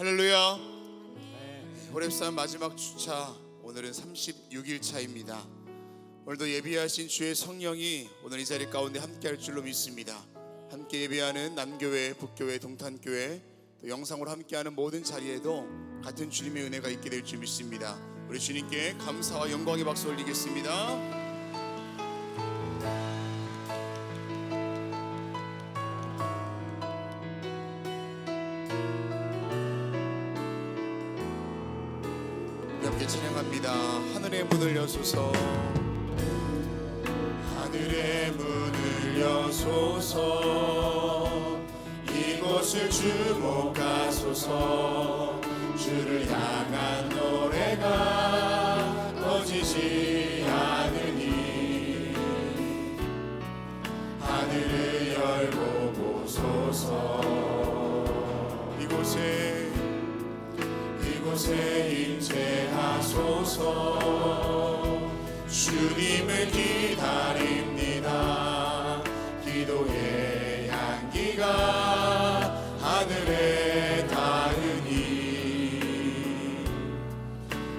할렐루야. 호렙산 마지막 주차, 오늘은 36일 차입니다. 오늘도 예비하신 주의 성령이 오늘 이 자리 가운데 함께할 줄로 믿습니다. 함께 예배하는 남교회, 북교회, 동탄교회, 또 영상으로 함께하는 모든 자리에도 같은 주님의 은혜가 있게 될 줄 믿습니다. 우리 주님께 감사와 영광의 박수 올리겠습니다. 함께 찬양합니다. 하늘의 문을 여소서, 하늘의 문을 여소서, 이곳을 주목하소서. 주를 향한 노래가 꺼지지 않으니 하늘을 열고 보소서. 이곳에 임재하소서. 주님을 기다립니다. 기도의 향기가 하늘에 닿으니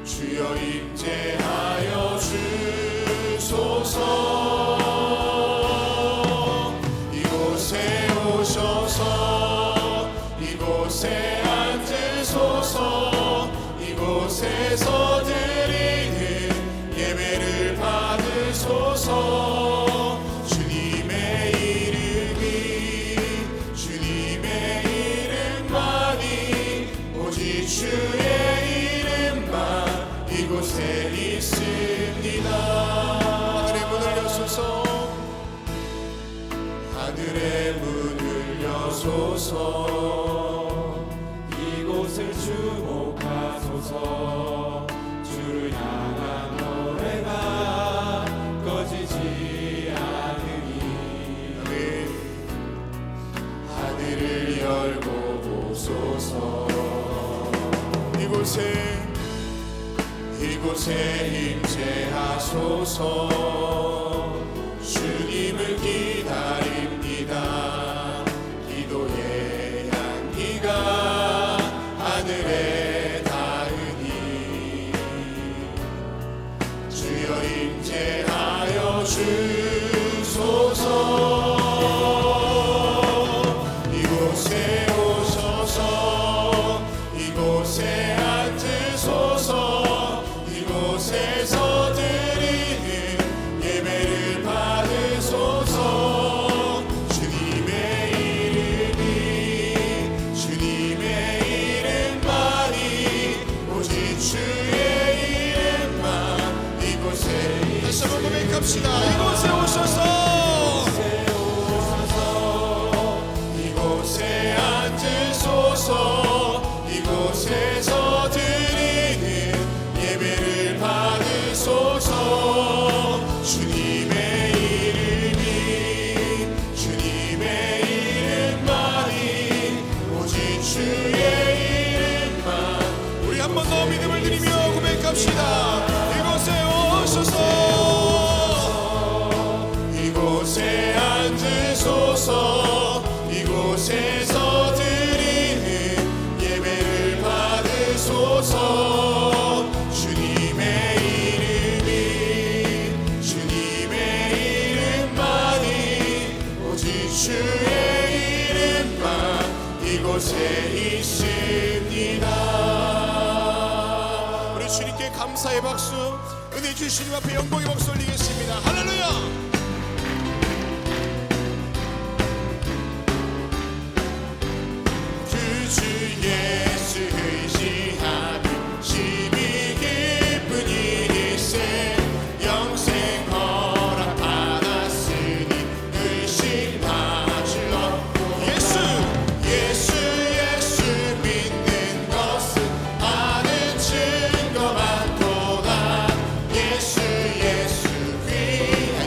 주여 임재하여 주소서. 이곳에 오셔서 이곳에 앉으소서. 이곳에서 드리는 예배를 받으소서. 주님의 이름만이, 오직 주의 이름만 이곳에 있습니다. 하늘의 문을 여소서, 하늘의 문을 여소서. 이곳을 주목하소서. 주를 향한 노래가 꺼지지 않으니 하늘을 열고 보소서. 이곳에 임재하소서. 주님을 기다립니다. 기도의 향기가 하늘에 닿으니 주여 임재하여 주소서. 이곳에 오셔서 이곳에 앉으소서. 이곳에서 드리는 예배를 받으소서. 주님의 이름만이, 오직 주의 이름만 이곳에. 다시 한번 고백합시다. 이곳에 오셔서 이곳에 앉으소서. 이곳에서 드리는 예배를 받으소서. 주님의 이름만이, 오직 주의 이름만. 우리 한 번 더 믿음을 드리며 고백합시다. 이곳에 오셔서 이곳에 앉으소서. 이곳에서 드리는 예배를 받으소서. 주님의 이름만이, 오직 주의 이름만 이곳에 있습니다. 우리 주님께 감사의 박수, 은혜 주시님 앞에 영광의 박수 올리겠습니다. 할렐루야. 예수 의지하는 심히 기쁜 일세. 영생 허락 받았으니 의심하지 없고 예수 믿는 것은 아는 증거 많도다. 예수 귀한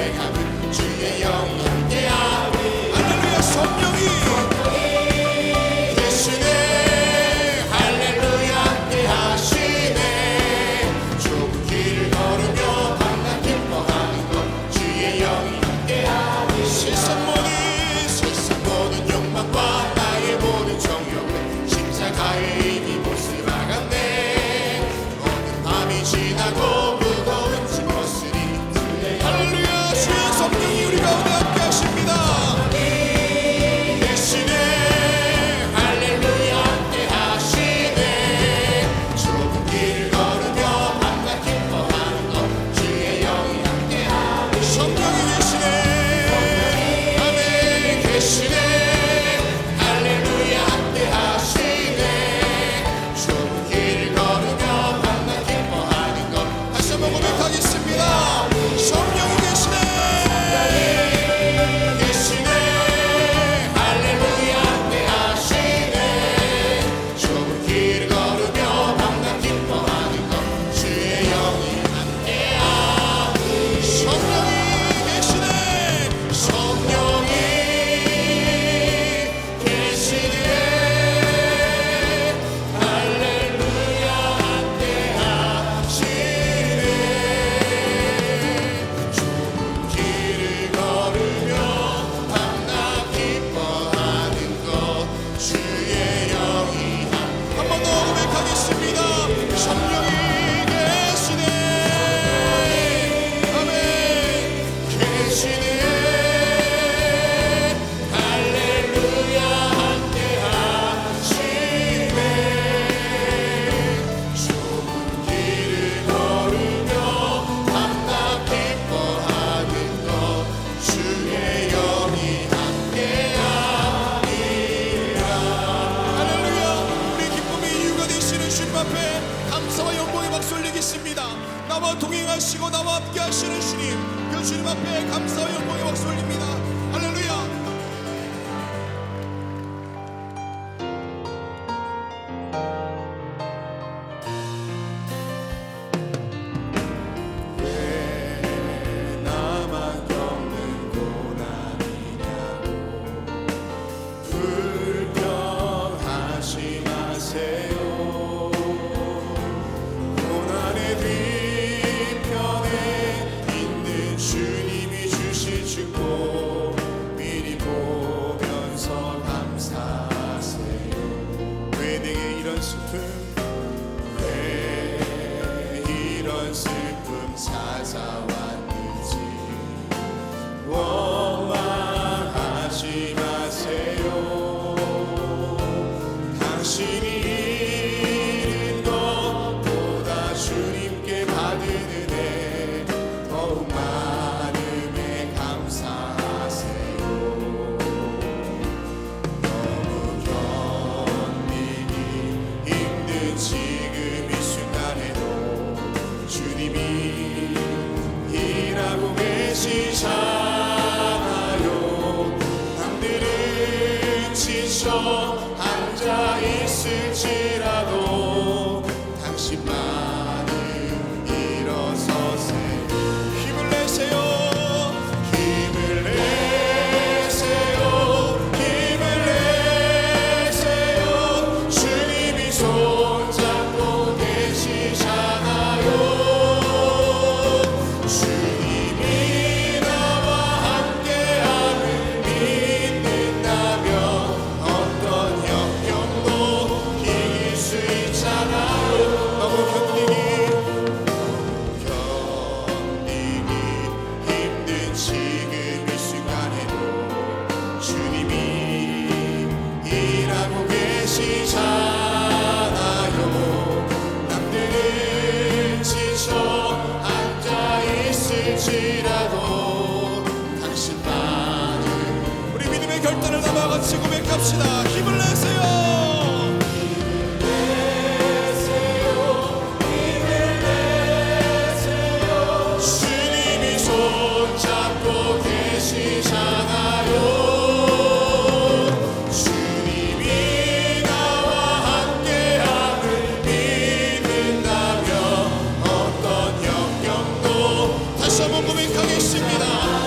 함께함은 주의 영이 함께함이 할렐루야 성령이 계시네 할렐루야 함께하시네 좁은 길을 걸으며 밤낮 기뻐하는 것 주의 영이 함께하니 세상 모든 욕망과 나의 모든 정욕은 십자가에 이미 못을 박았네 어느 밤이 지나고 무거운 짐 벗으니 할렐루야 주의 성령이 우리 가운데 함께 하십니다 계시네 할렐루야 함께 하시네 좁은 길을 걸으며 밤낮 기뻐하는 것 주의 영이 함께 하니 성령이 계시네 아멘 계시네 할렐루야 함께 하시네 좁은 길을 걸으며 밤낮 기뻐하는 것 다시 한번 고백하겠습니다 성령이 계시네 계시네 할렐루야 함께 하시네 좁은 길을 걸으며 밤낮 기뻐하는 것 주의 영이 함께하니 성령이 계시네 성령이 계시네 할렐루야 함께 하시네 좁은 길을 걸으며 밤낮 기뻐하는 것 주의 영이 한 번 더 고백하겠습니다 성령이 계시네 아멘 계시네 할렐루야 함께 하시네 좁은 길을 걸으며 밤낮 기뻐하는 것 주의 영이 함께하니라 할렐루야 우리 기쁨의 이유가 되시는 주님 앞에 감사와 영광의 박수 올리겠습니다 나와 동행하시고 나와 함께 하시는 주님 그 주님 앞에 감사와 영광의 박수 올립니다 할렐루야 왜 나만 겪는 고난이냐고 불평하지 마세요 고난의 뒤편에 있는 주님이 주실 축복 미리 보면서 감사하세요 왜 내게 이런 슬픔 왜 이런 슬픔 찾아왔는지 원망하지 마세요 당신이 잃은 것보다 주님께 받은 은혜 더욱 많음에 감사하세요 너무 견디기 힘든 지금 이 순간에도 주님이 일하고 계시잖아요 남들은 지쳐 앉아있을지라도 당신만은 일어서세요 힘을 내세요 힘을 내세요 힘을 내세요 주님이 손잡고 계시잖아요 주님이 나와 함께함을 믿는다면 어떤 역경도 이길 수 있잖아요 너무 견디기 힘든 지금 이 순간에도 주님이 일하고 계시잖아요 남들은 지쳐 앉아있을지라도 당신만은 우리 믿음의 결단을 담아 같이 고백합시다 힘을 내세요 주님이 손잡고 계시잖아요 주님이 나와 함께함을 믿는다면 어떤 역경도 다시 한번 고백하겠습니다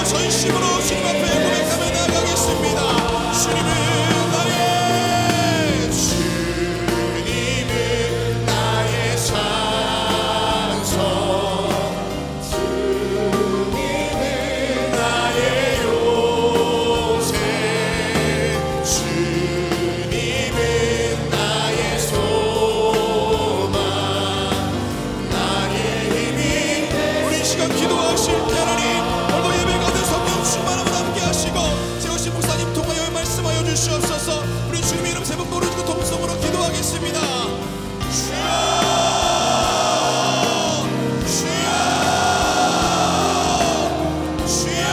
전심으로 주님 앞에 고백하며 나아가겠습니다. 주님은 나의 찬송, 주님은 나의 요새, 주님은 나의 소망, 나의 힘이. 우리 시간 기도하실 때 하나님, 오늘 예배 가운데 성령 충만함을 함께 하시고 세우신 목사님 통하여 말씀하여 주시옵소서. 우리 주님의 이름 세 번 부르고 동성으로 기도하겠습니다. 주여, 주여, 주여.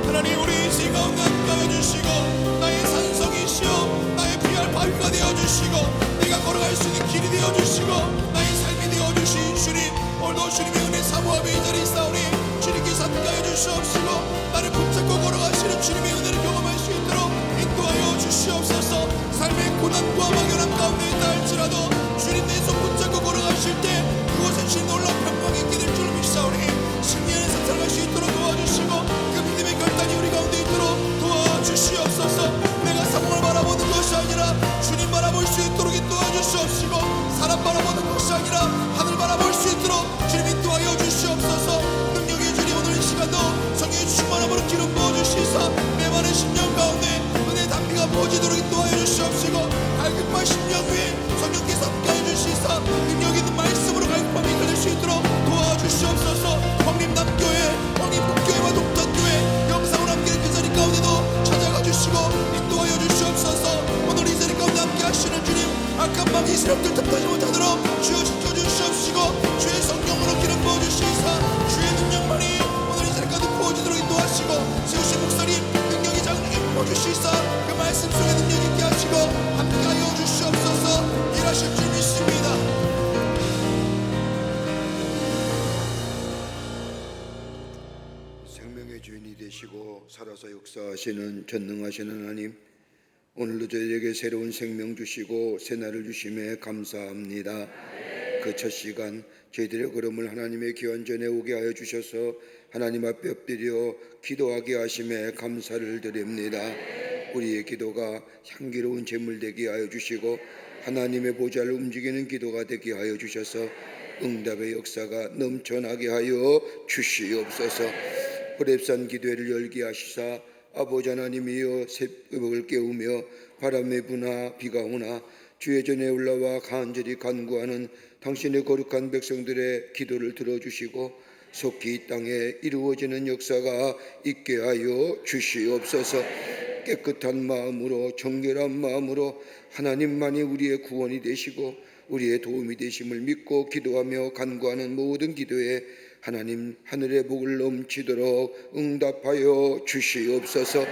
하나님, 우리 인생 가운데 함께하여 주시고 나의 산성이시여 나의 피할 바위가 되어주시고 내가 걸어갈 수 있는 길이 되어주시고 나의 삶이 되어주신 주님, 오늘도 주님의 은혜 사모하며 이 자리에 있사오니 주님께서 함께하여 주시옵시고 나를 붙잡고 걸어가시는 주님의 은혜를 경험할 수 있도록 인도하여 주시옵소서. 삶의 고난과 막연한 가운데 있다 할지라도 주님 내 손 붙잡고 걸어가실 때 그곳에 주님 놀라운 평강이 있게 될 줄 믿사오니 승리하는 삶 살아갈 수 있도록 도와주시고 그 믿음의 결단이 우리 가운데 있도록 도와주시옵소서. 내가 상황을 바라보는 것이 아니라 주님 바라볼 수 있도록 인도하주시옵시고 사람 바라보는 것이 아니라 하늘 바라볼 수 있도록 주님 인도하여 주시옵소서. 능력의 주님, 오늘 이 시간도 성령의 충만함으로 기름 부어주시사 메마른 심령 가운데 은혜 담비가 부어지도록 인도하여 주시옵시고 갈급한 심령 위에 성령께서 함께하여 주시사 능력 있는 말씀으로 갈급함이 이끌릴 수 있도록 도와주시옵소서. 황림남교회, 황림북교회와 동탄교회 영상으로 함께하는 그 자리 가운데도 찾아가 주시고 인도하여 주시옵소서. 오늘 이 자리 가운데 함께 하시는 주님, 악한 마귀 세력들 틈타지 못하도록 주여 지켜주시옵시고 주의 성령으로 기름 부어주시사 주의 능력만이 오늘 이 자리 가운데 부어지도록 인도하시고 세우신 목사님 능력이 장력이 부어주시사 그 말씀 속에 능력 있게 하시고 함께하여 주시옵소서. 일하실 줄 믿습니다. 생명의 주인이 되시고 살아서 역사하시는 전능하신 하나님, 오늘도 저희에게 새로운 생명 주시고 새날을 주심에 감사합니다. 그 첫 시간 저희들의 걸음을 하나님의 귀한 전에 오게 하여 주셔서 하나님 앞에 엎드려 기도하게 하심에 감사를 드립니다. 우리의 기도가 향기로운 제물 되게 하여 주시고 하나님의 보좌를 움직이는 기도가 되게 하여 주셔서 응답의 역사가 넘쳐나게 하여 주시옵소서. 호렙산 기도회를 열게 하시사 아버지 하나님이여 새벽을 깨우며 바람이 부나 비가 오나 주의 전에 올라와 간절히 간구하는 당신의 거룩한 백성들의 기도를 들어주시고 속히 이 땅에 이루어지는 역사가 있게 하여 주시옵소서. 깨끗한 마음으로 정결한 마음으로 하나님만이 우리의 구원이 되시고 우리의 도움이 되심을 믿고 기도하며 간구하는 모든 기도에 하나님 하늘의 복을 넘치도록 응답하여 주시옵소서.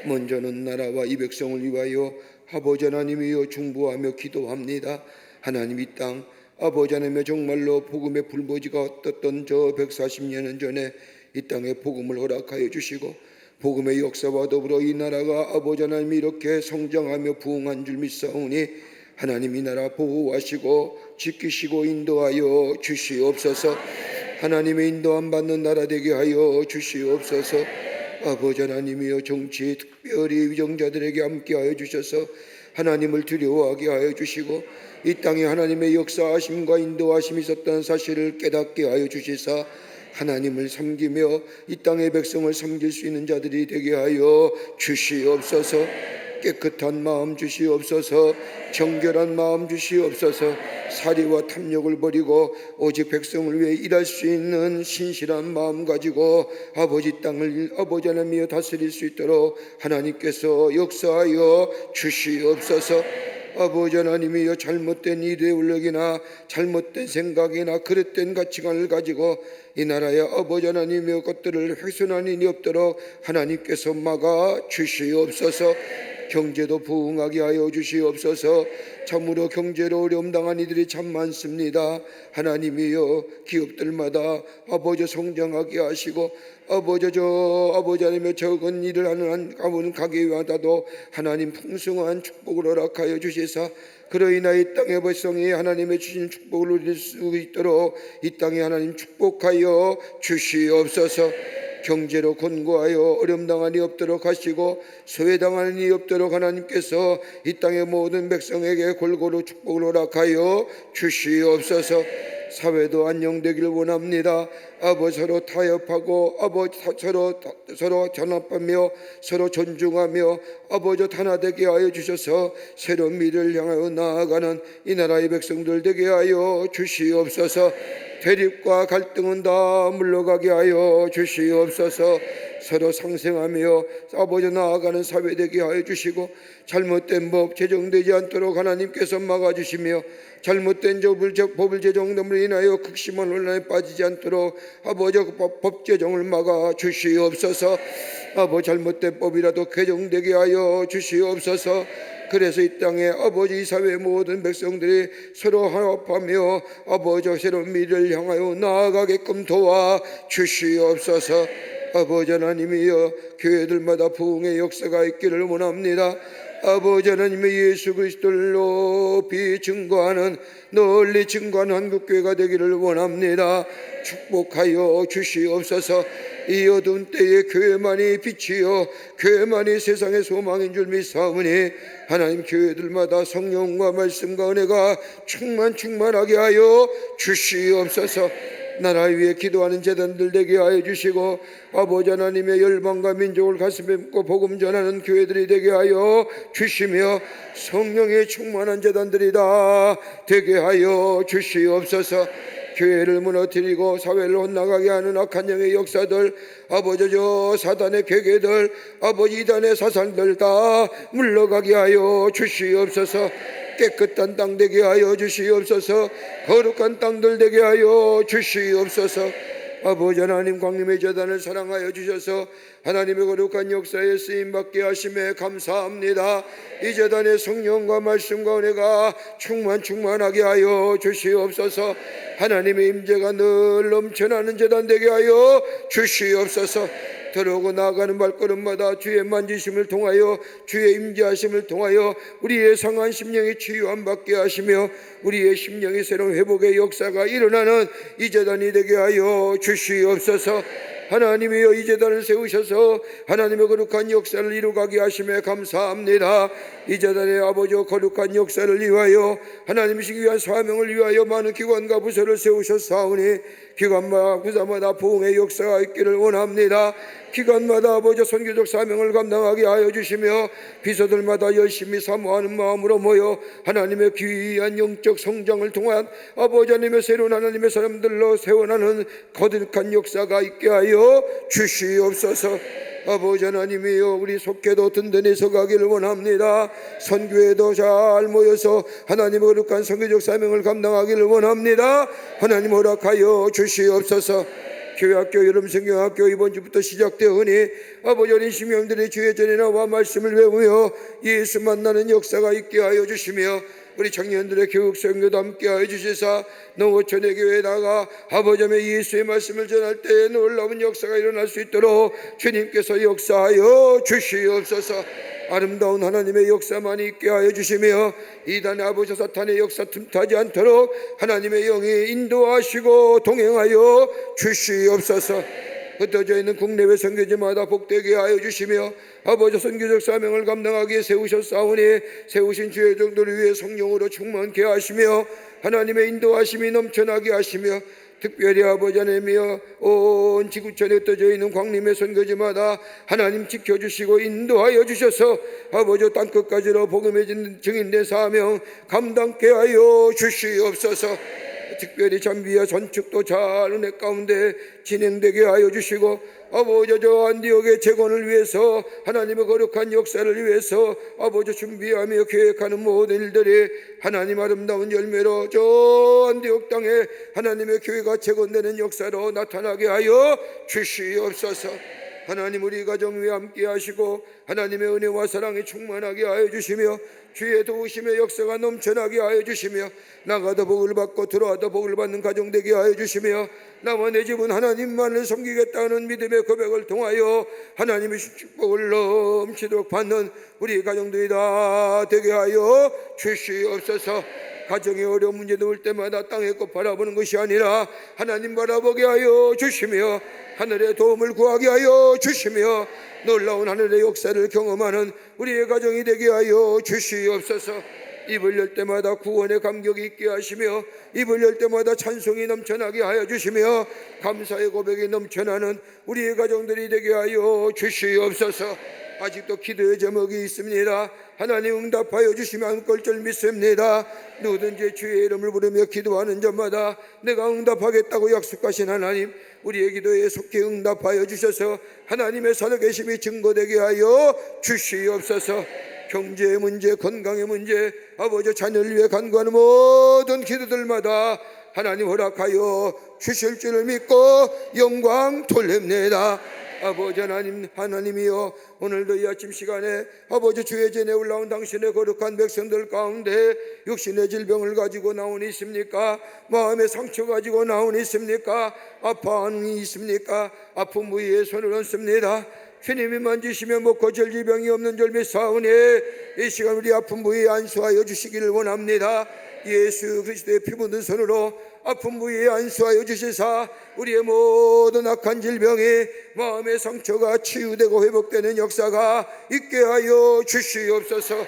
먼저는 나라와 이 백성을 위하여 아버지 하나님이여 중보하며 기도합니다. 하나님, 이 땅 아버지 하나님의 정말로 복음의 불보지가 떴던 저 140년 전에 이 땅에 복음을 허락하여 주시고 복음의 역사와 더불어 이 나라가 아버지 하나님이 이렇게 성장하며 부흥한 줄 믿사오니 하나님 이 나라 보호하시고 지키시고 인도하여 주시옵소서. 하나님의 인도함 받는 나라 되게 하여 주시옵소서. 아버지 하나님이여 정치 특별히 위정자들에게 함께하여 주셔서 하나님을 두려워하게 하여 주시고 이 땅에 하나님의 역사하심과 인도하심이 있었다는 사실을 깨닫게 하여 주시사 하나님을 섬기며 이 땅의 백성을 섬길 수 있는 자들이 되게 하여 주시옵소서. 깨끗한 마음 주시옵소서. 정결한 마음 주시옵소서. 사리와 탐욕을 버리고 오직 백성을 위해 일할 수 있는 신실한 마음 가지고 아버지 땅을 아버지 하나님이여 다스릴 수 있도록 하나님께서 역사하여 주시옵소서. 아버지 하나님이여 잘못된 이데올로기나 잘못된 생각이나 그릇된 가치관을 가지고 이 나라의 아버지 하나님의 것들을 훼손한 일이 없도록 하나님께서 막아 주시옵소서. 경제도 부흥하게 하여 주시옵소서. 참으로 경제로 어려움 당한 이들이 참 많습니다. 하나님이여 기업들마다 아버지 성장하게 하시고 아버지 하나님의 적은 일을 하는 가게마다도 하나님 풍성한 축복을 허락하여 주시사 그로 인하여 이 땅의 백성이 하나님의 주신 축복을 누릴 수 있도록 이 땅에 하나님 축복하여 주시옵소서. 경제로 곤고하여 어려움당한 이 없도록 하시고 소외당하는 이 없도록 하나님께서 이 땅의 모든 백성에게 골고루 축복을 허락하여 주시옵소서. 사회도 안녕되기를 원합니다. 아버지 서로 타협하고 아버지 서로 전합하며 서로 존중하며 아버지 하나되게 하여 주셔서 새로운 미래를 향하여 나아가는 이 나라의 백성들 되게 하여 주시옵소서. 대립과 갈등은 다 물러가게 하여 주시옵소서. 서로 상생하며 아버지 나아가는 사회 되게 하여 주시고 잘못된 법 제정되지 않도록 하나님께서 막아주시며 잘못된 법을 제정됨으로 인하여 극심한 혼란에 빠지지 않도록 아버지 법 제정을 막아 주시옵소서. 아버지 잘못된 법이라도 개정되게 하여 주시옵소서. 그래서 이 땅에 아버지 이 사회의 모든 백성들이 서로 화합하며 아버지 새로운 미래를 향하여 나아가게끔 도와 주시옵소서. 아버지 하나님이여 교회들마다 부흥의 역사가 있기를 원합니다. 아버지 하나님의 예수 그리스도를 높이 증거하는 널리 증거하는 한국교회가 되기를 원합니다. 축복하여 주시옵소서. 이 어두운 때에 교회만이 빛이요 교회만이 세상의 소망인 줄 믿사오니 하나님 교회들마다 성령과 말씀과 은혜가 충만하게 하여 주시옵소서. 나라 위에 기도하는 제단들 되게 하여 주시고 아버지 하나님의 열방과 민족을 가슴에 묻고 복음 전하는 교회들이 되게 하여 주시며 성령의 충만한 제단들이 다 되게 하여 주시옵소서. 교회를 무너뜨리고 사회를 헛나가게 하는 악한 영의 역사들 아버지 저 사단의 계계들 아버지 이단의 사상들 다 물러가게 하여 주시옵소서. 깨끗한 땅 되게 하여 주시옵소서. 거룩한 땅들 되게 하여 주시옵소서. 아버지 하나님 광림의 제단을 사랑하여 주셔서 하나님의 거룩한 역사에 쓰임받게 하심에 감사합니다. 이 제단의 성령과 말씀과 은혜가 충만하게 하여 주시옵소서. 하나님의 임재가 늘 넘쳐나는 제단 되게 하여 주시옵소서. 들어오고 나아가는 발걸음마다 주의 만지심을 통하여 주의 임재하심을 통하여 우리의 상한 심령이 치유함 받게 하시며 우리의 심령이 새로운 회복의 역사가 일어나는 이 제단이 되게 하여 주시옵소서. 하나님이여 이 제단을 세우셔서 하나님의 거룩한 역사를 이루가게 하심에 감사합니다. 이 제단의 아버지 거룩한 역사를 위하여 하나님이시기 위한 사명을 위하여 많은 기관과 부서를 세우셨사오니 기관마다 부서마다 부흥의 역사가 있기를 원합니다. 기관마다 아버지 선교적 사명을 감당하게 하여 주시며 비서들마다 열심히 사모하는 마음으로 모여 하나님의 귀한 영적 성장을 통한 아버지 하나님의 새로운 하나님의 사람들로 세워나는 거듭한 역사가 있게 하여 주시옵소서. 아버지 하나님이여 우리 속해도 든든히 서가기를 원합니다. 선교회도 잘 모여서 하나님의 거룩한 선교적 사명을 감당하기를 원합니다. 하나님 허락하여 주시옵소서. 교회학교 여름성경학교 이번 주부터 시작되오니 아버지 어린 심령들이 주의 전에 나와 말씀을 외우며 예수 만나는 역사가 있게 하여 주시며 우리 청년들의 교육성교도 함께 하여 주시사 농어촌의 교회에다가 아버지 예수의 말씀을 전할 때 놀라운 역사가 일어날 수 있도록 주님께서 역사하여 주시옵소서. 아름다운 하나님의 역사만 있게 하여 주시며 이단의 아버지 사탄의 역사 틈타지 않도록 하나님의 영이 인도하시고 동행하여 주시옵소서. 흩어져 있는 국내외 선교지마다 복되게 하여 주시며 아버지 선교적 사명을 감당하기에 세우셨사오니 세우신 주의 정도를 위해 성령으로 충만케 하시며 하나님의 인도하심이 넘쳐나게 하시며 특별히 아버지 하나님이여 온 지구촌에 흩어져 있는 광림의 선교지마다 하나님 지켜주시고 인도하여 주셔서 아버지 땅끝까지로 복음의 증인된 사명 감당케 하여 주시옵소서. 특별히 잠비아 전축도 잘 은혜 가운데 진행되게 하여 주시고 아버지 저 안디옥의 재건을 위해서 하나님의 거룩한 역사를 위해서 아버지 준비하며 계획하는 모든 일들이 하나님 아름다운 열매로 저 안디옥 땅에 하나님의 교회가 재건되는 역사로 나타나게 하여 주시옵소서. 하나님 우리 가정 위에 함께 하시고 하나님의 은혜와 사랑이 충만하게 하여 주시며 주의 도우심의 역사가 넘쳐나게 하여 주시며 나가다 복을 받고 들어와다 복을 받는 가정 되게 하여 주시며 나와 내 집은 하나님만을 섬기겠다는 믿음의 고백을 통하여 하나님의 축복을 넘치도록 받는 우리 가정들이 다 되게 하여 주시옵소서. 가정의 어려운 문제도 올 때마다 땅에 꼭 바라보는 것이 아니라 하나님 바라보게 하여 주시며 하늘의 도움을 구하게 하여 주시며 놀라운 하늘의 역사를 경험하는 우리의 가정이 되게 하여 주시옵소서. 입을 열 때마다 구원의 감격이 있게 하시며 입을 열 때마다 찬송이 넘쳐나게 하여 주시며 감사의 고백이 넘쳐나는 우리의 가정들이 되게 하여 주시옵소서. 아직도 기도의 제목이 있습니다. 하나님 응답하여 주시면 안걸 줄 믿습니다. 누구든지 주의 이름을 부르며 기도하는 자마다 내가 응답하겠다고 약속하신 하나님, 우리의 기도에 속히 응답하여 주셔서 하나님의 살아계심이 증거되게 하여 주시옵소서. 경제의 문제, 건강의 문제, 아버지 자녀를 위해 간구하는 모든 기도들마다 하나님 허락하여 주실 줄을 믿고 영광 돌립니다. 아버지 하나님이여, 오늘도 이 아침 시간에 아버지 주의 전에 올라온 당신의 거룩한 백성들 가운데 육신의 질병을 가지고 나오니 있습니까? 마음의 상처 가지고 나오니 있습니까? 아파하는 이 있습니까? 아픈 부위에 손을 얹습니다. 주님이 만지시면 먹고 절 질병이 없는 줄 믿사오니 이 시간 우리 아픈 부위에 안수하여 주시기를 원합니다. 예수 그리스도의 피 묻은 손으로 아픈 부위에 안수하여 주시사 우리의 모든 악한 질병이 마음의 상처가 치유되고 회복되는 역사가 있게 하여 주시옵소서.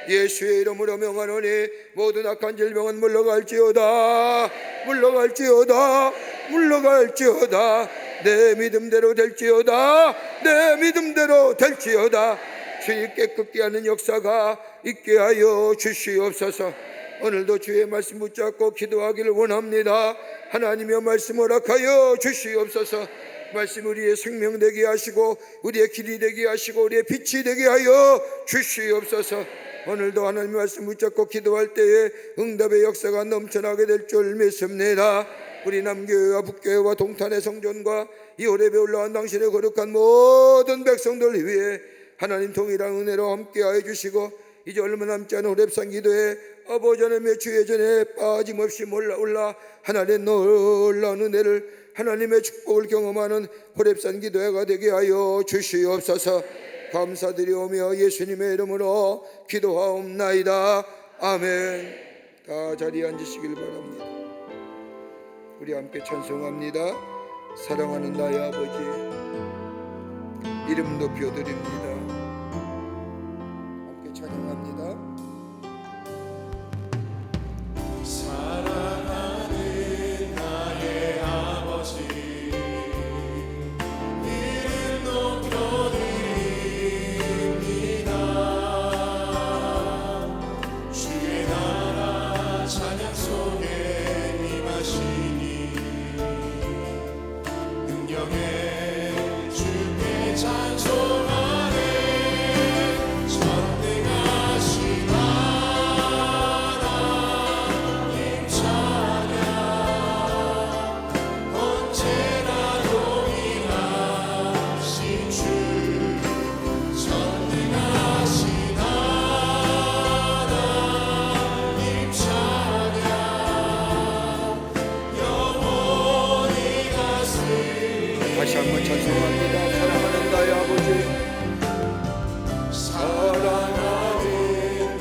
예수의 이름으로 명하노니 모든 악한 질병은 물러갈지어다, 물러갈지어다, 물러갈지어다. 내 믿음대로 될지어다, 내 믿음대로 될지어다. 주의 깨끗게 하는 역사가 있게 하여 주시옵소서. 오늘도 주의 말씀 붙잡고 기도하기를 원합니다. 하나님의 말씀 허락하여 주시옵소서. 말씀 우리의 생명 되게 하시고 우리의 길이 되게 하시고 우리의 빛이 되게 하여 주시옵소서. 오늘도 하나님의 말씀 붙잡고 기도할 때에 응답의 역사가 넘쳐나게 될 줄 믿습니다. 우리 남교회와 북교회와 동탄의 성전과 이 호렙에 올라온 당신의 거룩한 모든 백성들 위해 하나님 동일한 은혜로 함께하여 주시고 이제 얼마 남지 않은 호렙산 기도에 아버지 하나님의 주의 전에 빠짐없이 올라 하나님의 놀라운 은혜를 하나님의 축복을 경험하는 호렙산 기도회가 되게 하여 주시옵소서. 감사드리오며 예수님의 이름으로 기도하옵나이다. 아멘. 다 자리에 앉으시길 바랍니다. 우리 함께 찬송합니다. 사랑하는 나의 아버지, 이름 높여드립니다. 함께 찬양합니다. 사랑하는 나의 아버지, 이름 높여드립니다. 주의 나라 찬양 속에 임하시니 능력에 주께 찬송하네. 전능하신 하나님 찬양, 언제나 동일하신 주. 전능하신 하나님 찬양, 영원히 가시리. 다시 한번 찬송합니다. 사랑하는 나의 아버지, 사랑하는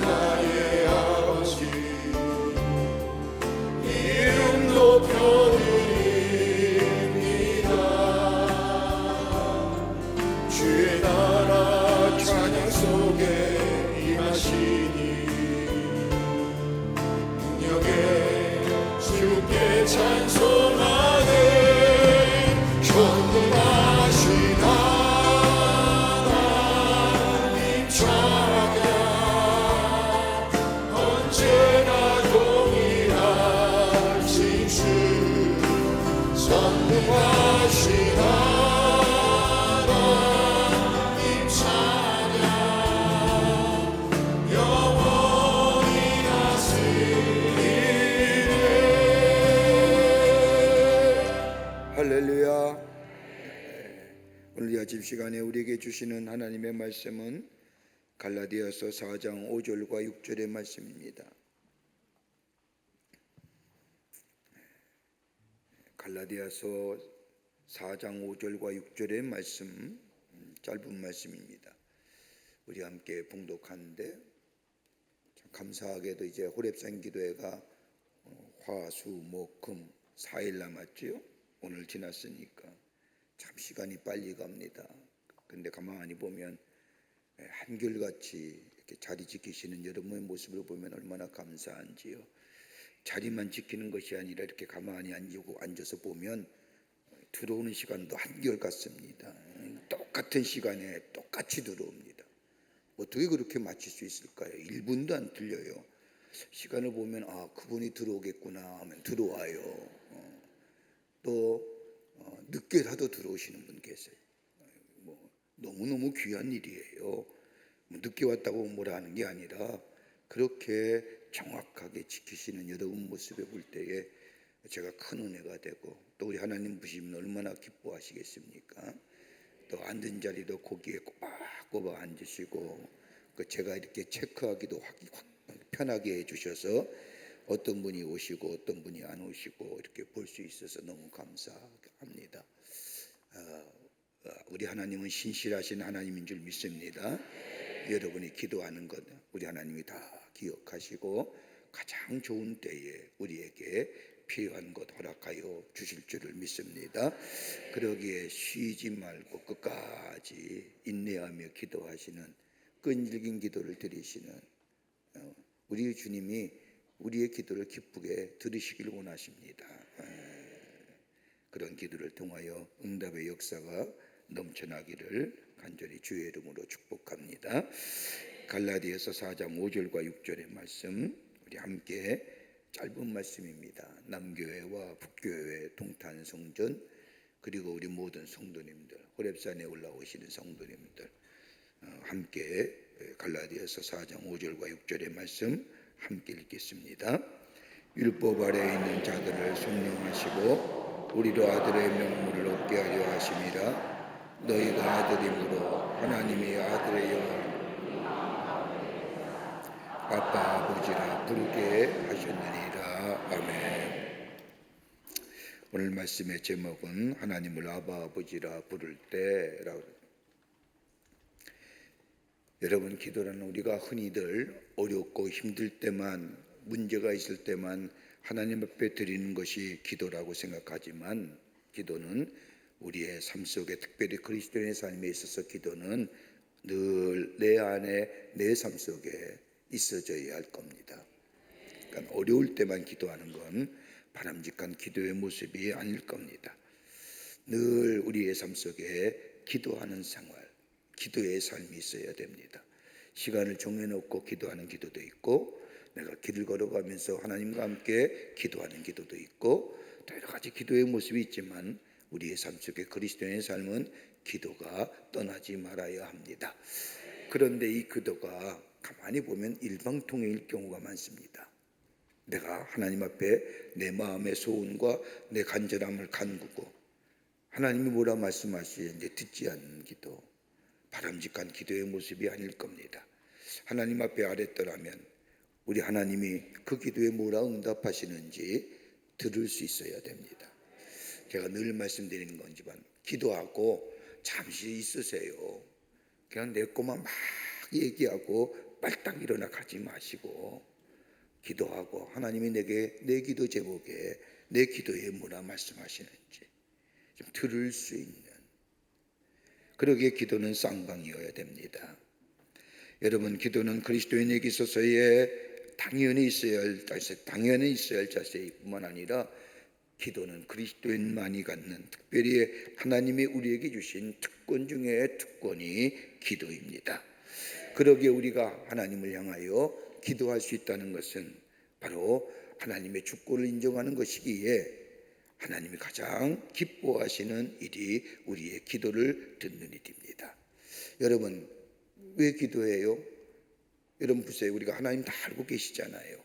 나의 아버지, 이름 높여드립니다. 주의 나라 찬양 속에 임하시니 능력에 주께 찬송하네. 전능하신 하나님 찬양, 언제나 동일하신 주. 전능하신 하나님 찬양, 영원히 가시리네. 할렐루야. 오늘 이 아침 시간에 우리에게 주시는 하나님의 말씀은 갈라디아서 4장 5절과 6절의 말씀입니다. 갈라디아서 4장 5절과 6절의 말씀, 짧은 말씀입니다. 우리 함께 봉독하는데 참 감사하게도 이제 호렙산 기도회가 화, 수, 목, 금 4일 남았지요. 오늘 지났으니까 참 시간이 빨리 갑니다. 근데 가만히 보면 한결같이 이렇게 자리 지키시는 여러분의 모습을 보면 얼마나 감사한지요. 자리만 지키는 것이 아니라 이렇게 가만히 앉아서 보면 들어오는 시간도 한결같습니다. 똑같은 시간에 똑같이 들어옵니다. 어떻게 그렇게 맞출 수 있을까요? 1분도 안 틀려요. 시간을 보면 그분이 들어오겠구나 하면 들어와요. 또 늦게라도 들어오시는 분 계세요. 너무너무 귀한 일이에요. 늦게 왔다고 뭐라 하는 게 아니라 그렇게 정확하게 지키시는 여러분 모습을 볼 때에 제가 큰 은혜가 되고, 또 우리 하나님 보시면 얼마나 기뻐하시겠습니까? 또 앉은 자리도 거기에 꼬박꼬박 앉으시고, 제가 이렇게 체크하기도 편하게 해주셔서 어떤 분이 오시고 어떤 분이 안 오시고 이렇게 볼 수 있어서 너무 감사합니다. 우리 하나님은 신실하신 하나님인 줄 믿습니다. 여러분이 기도하는 것 우리 하나님이 다 기억하시고 가장 좋은 때에 우리에게 필요한 것 허락하여 주실 줄을 믿습니다. 그러기에 쉬지 말고 끝까지 인내하며 기도하시는, 끈질긴 기도를 드리시는 우리 주님이 우리의 기도를 기쁘게 들으시길 원하십니다. 그런 기도를 통하여 응답의 역사가 넘쳐나기를 간절히 주의 이름으로 축복합니다. 갈라디아서 4장 5절과 6절의 말씀 우리 함께 짧은 말씀입니다. 남교회와 북교회 동탄 성전, 그리고 우리 모든 성도님들, 호렙산에 올라오시는 성도님들 함께 갈라디아서 4장 5절과 6절의 말씀 함께 읽겠습니다. 율법 아래에 있는 자들을 성령하시고 우리로 아들의 명물을 얻게 하려 하심이라. 너희가 아들이므로 하나님이 아들의 영을 아빠 아버지라 부르게 하셨느니라. 아멘. 오늘 말씀의 제목은 하나님을 아빠 아버지라 부를 때라고. 여러분, 기도라는 우리가 흔히들 어렵고 힘들 때만, 문제가 있을 때만 하나님 앞에 드리는 것이 기도라고 생각하지만, 기도는 우리의 삶 속에, 특별히 그리스도인의 삶에 있어서 기도는 늘 내 안에, 내 삶 속에 있어져야 할 겁니다. 그러니까 어려울 때만 기도하는 건 바람직한 기도의 모습이 아닐 겁니다. 늘 우리의 삶 속에 기도하는 생활, 기도의 삶이 있어야 됩니다. 시간을 정해놓고 기도하는 기도도 있고, 내가 길을 걸어가면서 하나님과 함께 기도하는 기도도 있고, 또 여러 가지 기도의 모습이 있지만 우리의 삶 속에 그리스도인의 삶은 기도가 떠나지 말아야 합니다. 그런데 이 기도가 가만히 보면 일방통행일 경우가 많습니다. 내가 하나님 앞에 내 마음의 소원과 내 간절함을 간구고 하나님이 뭐라 말씀하시는지 듣지 않는 기도, 바람직한 기도의 모습이 아닐 겁니다. 하나님 앞에 아뢰더라면 우리 하나님이 그 기도에 뭐라 응답하시는지 들을 수 있어야 됩니다. 제가 늘 말씀드리는 건지만, 기도하고 잠시 있으세요. 그냥 내 것만 막 얘기하고 빨딱 일어나 가지 마시고 기도하고 하나님이 내게 내 기도 제목에 내 기도에 뭐라 말씀하시는지 좀 들을 수 있는, 그러기에 기도는 쌍방이어야 됩니다. 여러분, 기도는 그리스도인에게 있어서의 당연히 있어야 할 자세뿐만 아니라, 기도는 그리스도인만이 갖는, 특별히 하나님이 우리에게 주신 특권 중에 특권이 기도입니다. 그러기에 우리가 하나님을 향하여 기도할 수 있다는 것은 바로 하나님의 주권을 인정하는 것이기에 하나님이 가장 기뻐하시는 일이 우리의 기도를 듣는 일입니다. 여러분, 왜 기도해요? 여러분 보세요. 우리가 하나님 다 알고 계시잖아요.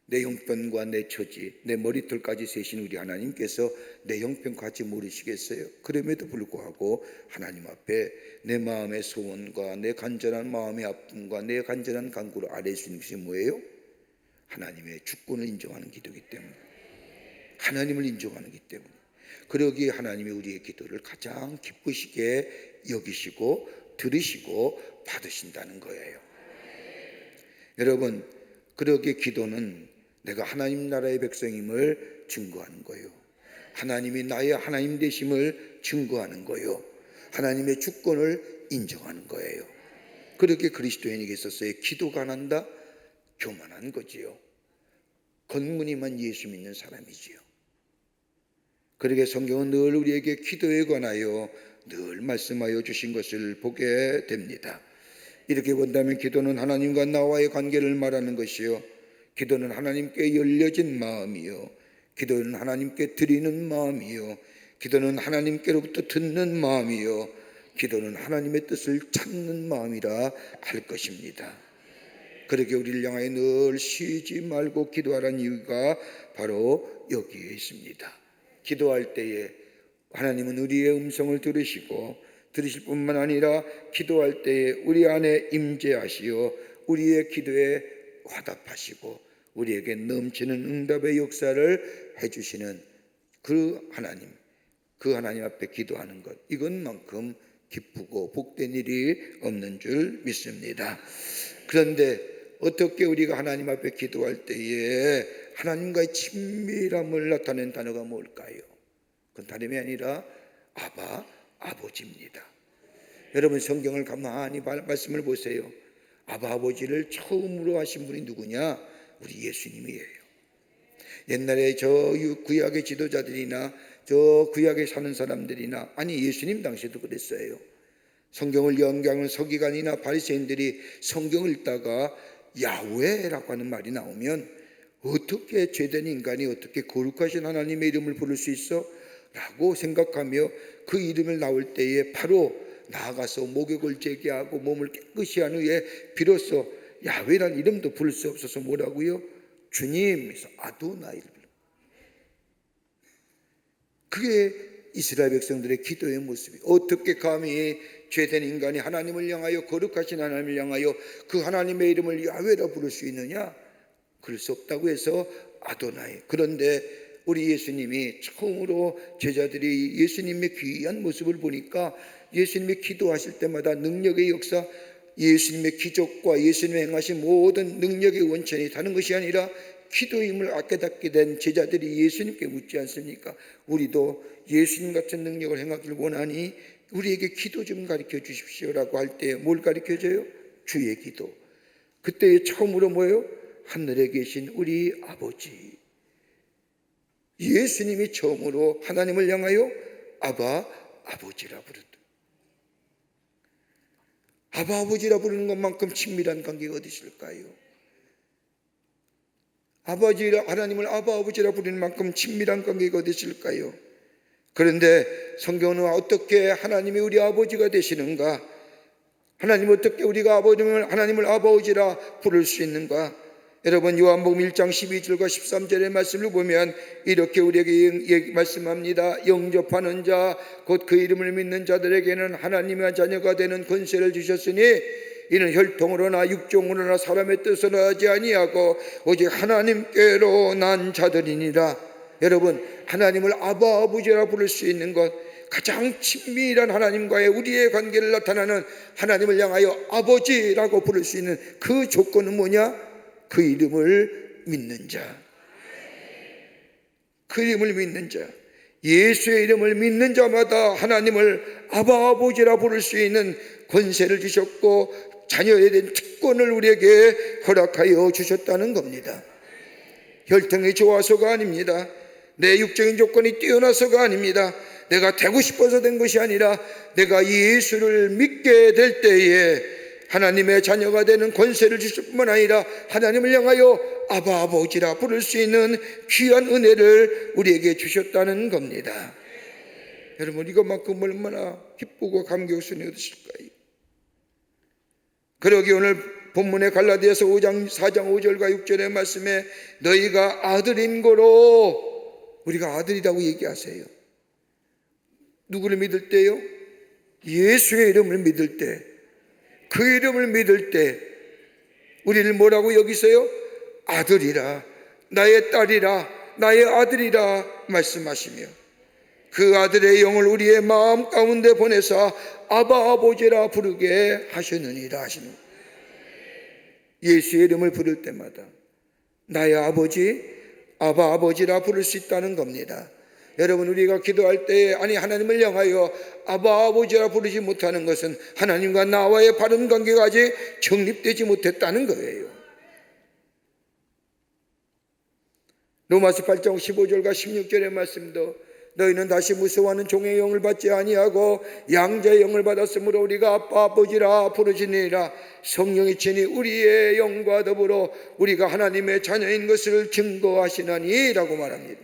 내 형편과 내 처지, 내 머리털까지 세신 우리 하나님께서 내 형편까지 모르시겠어요? 그럼에도 불구하고 하나님 앞에 내 마음의 소원과 내 간절한 마음의 아픔과 내 간절한 간구를 아뢰 주는 것이 뭐예요? 하나님의 주권을 인정하는 기도이기 때문에, 하나님을 인정하는 기 때문에, 그러기에 하나님이 우리의 기도를 가장 기쁘시게 여기시고 들으시고 받으신다는 거예요. 여러분, 그러기에 기도는 내가 하나님 나라의 백성임을 증거하는 거예요. 하나님이 나의 하나님 되심을 증거하는 거예요. 하나님의 주권을 인정하는 거예요. 그렇게 그리스도인에게 있어서의 기도가 안 한다? 교만한 거지요. 겉무늬만 예수 믿는 사람이지요. 그러게 성경은 늘 우리에게 기도에 관하여 늘 말씀하여 주신 것을 보게 됩니다. 이렇게 본다면 기도는 하나님과 나와의 관계를 말하는 것이요, 기도는 하나님께 열려진 마음이요, 기도는 하나님께 드리는 마음이요, 기도는 하나님께로부터 듣는 마음이요, 기도는 하나님의 뜻을 찾는 마음이라 할 것입니다. 그렇게 우리를 향하여 늘 쉬지 말고 기도하라는 이유가 바로 여기에 있습니다. 기도할 때에 하나님은 우리의 음성을 들으실 뿐만 아니라 기도할 때에 우리 안에 임재하시어 우리의 기도에 화답하시고 우리에게 넘치는 응답의 역사를 해주시는 그 하나님 앞에 기도하는 것, 이것만큼 기쁘고 복된 일이 없는 줄 믿습니다. 그런데 어떻게 우리가 하나님 앞에 기도할 때에 하나님과의 친밀함을 나타낸 단어가 뭘까요? 그건 다름이 아니라 아버지입니다. 여러분, 성경을 가만히 말씀을 보세요. 아버지를 처음으로 하신 분이 누구냐? 우리 예수님이에요. 옛날에 저 구약의 지도자들이나 저 구약에 사는 사람들이나, 아니 예수님 당시에도 그랬어요. 성경을 연구하는 서기관이나 바리새인들이 성경을 읽다가 야훼라고 하는 말이 나오면 어떻게 죄된 인간이 어떻게 거룩하신 하나님의 이름을 부를 수 있어? 라고 생각하며 그 이름을 나올 때에 바로 나아가서 목욕을 제기하고 몸을 깨끗이 한 후에 비로소 야훼라는 이름도 부를 수 없어서 뭐라고요? 주님, 그래서 아도나이를 불러. 그게 이스라엘 백성들의 기도의 모습이, 어떻게 감히 죄된 인간이 하나님을 향하여, 거룩하신 하나님을 향하여 그 하나님의 이름을 야훼라 부를 수 있느냐? 그럴 수 없다고 해서 아도나이. 그런데 우리 예수님이 처음으로 제자들이 예수님의 귀한 모습을 보니까 예수님이 기도하실 때마다 능력의 역사, 예수님의 기적과 예수님이 행하신 모든 능력의 원천이 다른 것이 아니라 기도의 힘을 깨닫게 된 제자들이 예수님께 묻지 않습니까? 우리도 예수님 같은 능력을 행하기를 원하니 우리에게 기도 좀 가르쳐 주십시오라고 할 때 뭘 가르쳐 줘요? 주의 기도. 그때 처음으로 뭐예요? 하늘에 계신 우리 아버지. 예수님이 처음으로 하나님을 향하여 아버지라 부른다. 아버지라 부르는 것만큼 친밀한 관계가 어디 있을까요? 하나님을 아버지라 부르는 만큼 친밀한 관계가 어디 있을까요? 그런데 성경은 어떻게 하나님이 우리 아버지가 되시는가? 하나님 어떻게 우리가 하나님을 아버지라 부를 수 있는가? 여러분, 요한복음 1장 12절과 13절의 말씀을 보면 이렇게 우리에게 말씀합니다. 영접하는 자, 곧 그 이름을 믿는 자들에게는 하나님의 자녀가 되는 권세를 주셨으니 이는 혈통으로나 육종으로나 사람의 뜻으로 하지 아니하고 오직 하나님께로 난 자들이니라. 여러분, 하나님을 아버지라 부를 수 있는 것, 가장 친밀한 하나님과의 우리의 관계를 나타나는 하나님을 향하여 아버지라고 부를 수 있는 그 조건은 뭐냐? 그 이름을 믿는 자. 그 이름을 믿는 자, 예수의 이름을 믿는 자마다 하나님을 아버지라 부를 수 있는 권세를 주셨고 자녀에 대한 특권을 우리에게 허락하여 주셨다는 겁니다. 혈통이 좋아서가 아닙니다. 내 육적인 조건이 뛰어나서가 아닙니다. 내가 되고 싶어서 된 것이 아니라 내가 예수를 믿게 될 때에 하나님의 자녀가 되는 권세를 주실 뿐만 아니라 하나님을 향하여 아버지라 부를 수 있는 귀한 은혜를 우리에게 주셨다는 겁니다. 여러분, 이것만큼 얼마나 기쁘고 감격스러운 것일까요? 그러기 오늘 본문의 갈라디아서 5장 4장 5절과 6절의 말씀에 너희가 아들인 거로, 우리가 아들이라고 얘기하세요. 누구를 믿을 때요? 예수의 이름을 믿을 때, 그 이름을 믿을 때 우리를 뭐라고 여기세요? 아들이라, 나의 딸이라, 나의 아들이라 말씀하시며 그 아들의 영을 우리의 마음 가운데 보내사 아바 아버지라 부르게 하시느니라 하시는 거예요. 예수의 이름을 부를 때마다 나의 아버지, 아바 아버지라 부를 수 있다는 겁니다. 여러분, 우리가 기도할 때 아니 하나님을 향하여 아바 아버지라 부르지 못하는 것은 하나님과 나와의 바른 관계가 아직 정립되지 못했다는 거예요. 로마서 8장 15절과 16절의 말씀도 너희는 다시 무서워하는 종의 영을 받지 아니하고 양자의 영을 받았으므로 우리가 아빠 아버지라 부르시니라. 성령이 친히 우리의 영과 더불어 우리가 하나님의 자녀인 것을 증거하시나니 라고 말합니다.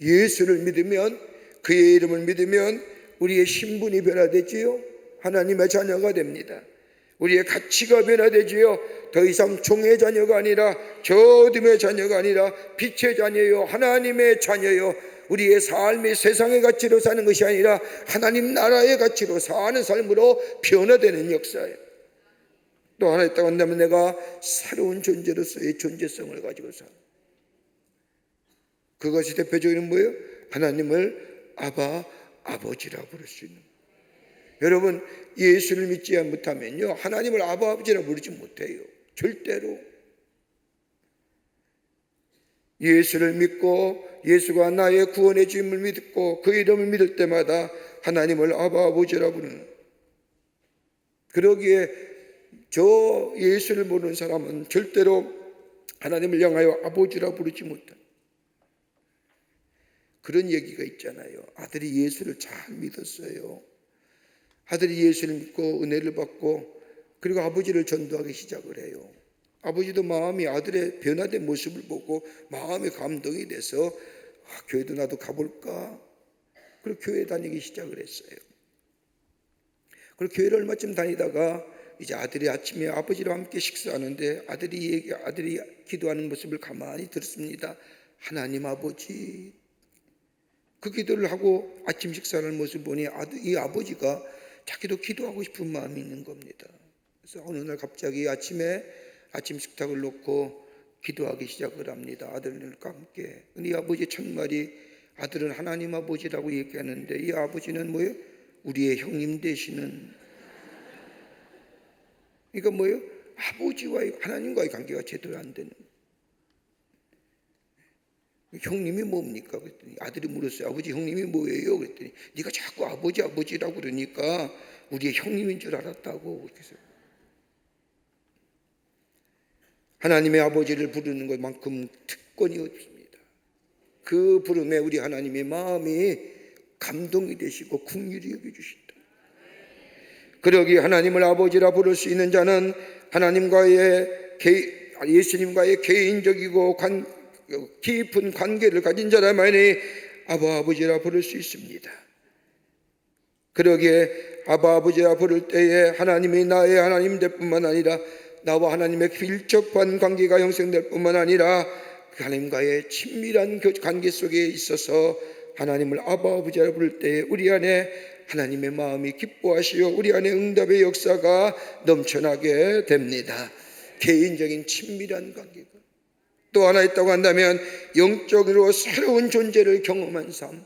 예수를 믿으면, 그의 이름을 믿으면 우리의 신분이 변화되지요. 하나님의 자녀가 됩니다. 우리의 가치가 변화되지요. 더 이상 종의 자녀가 아니라 저 어둠의 자녀가 아니라 빛의 자녀요, 하나님의 자녀요. 우리의 삶이 세상의 가치로 사는 것이 아니라 하나님 나라의 가치로 사는 삶으로 변화되는 역사예요. 또 하나 있다고 한다면 내가 새로운 존재로서의 존재성을 가지고 살아. 그것이 대표적인 뭐예요? 하나님을 아바 아버지라 부를 수 있는. 여러분, 예수를 믿지 못하면요 하나님을 아바 아버지라 부르지 못해요. 절대로. 예수를 믿고 예수가 나의 구원의 주임을 믿고 그 이름을 믿을 때마다 하나님을 아바 아버지라 부르는. 그러기에 저 예수를 모르는 사람은 절대로 하나님을 향하여 아버지라 부르지 못한다. 그런 얘기가 있잖아요. 아들이 예수를 잘 믿었어요. 아들이 예수를 믿고 은혜를 받고 그리고 아버지를 전도하기 시작을 해요. 아버지도 마음이 아들의 변화된 모습을 보고 마음이 감동이 돼서 교회도 나도 가볼까? 그리고 교회 다니기 시작을 했어요. 그리고 교회를 얼마쯤 다니다가 이제 아들이 아침에 아버지랑 함께 식사하는데 아들이 기도하는 모습을 가만히 들었습니다. 하나님 아버지. 그 기도를 하고 아침 식사하는 모습을 보니 이 아버지가 자기도 기도하고 싶은 마음이 있는 겁니다. 그래서 어느 날 갑자기 아침에 아침 식탁을 놓고 기도하기 시작을 합니다. 아들과 함께. 근데 이 아버지 첫말이 아들은 하나님 아버지라고 얘기하는데 이 아버지는 뭐예요? 우리의 형님 되시는. 그러니까 뭐예요? 아버지와의 하나님과의 관계가 제대로 안 되는. 형님이 뭡니까? 그랬더니 아들이 물었어요. 아버지 형님이 뭐예요? 그랬더니 네가 자꾸 아버지라고 그러니까 우리의 형님인 줄 알았다고. 그렇게 해서 하나님의 아버지를 부르는 것만큼 특권이 없습니다. 그 부름에 우리 하나님의 마음이 감동이 되시고 긍휼히 여겨주신다. 그러기 하나님을 아버지라 부를 수 있는 자는 예수님과의 개인적이고 깊은 관계를 가진 자라만이 아버지라 부를 수 있습니다. 그러기에 아버지라 부를 때에 하나님이 나의 하나님 될 뿐만 아니라 나와 하나님의 밀접한 관계가 형성될 뿐만 아니라 그 하나님과의 친밀한 관계 속에 있어서 하나님을 아버지라 부를 때에 우리 안에 하나님의 마음이 기뻐하시어 우리 안에 응답의 역사가 넘쳐나게 됩니다. 개인적인 친밀한 관계가. 또 하나 있다고 한다면 영적으로 새로운 존재를 경험한 삶.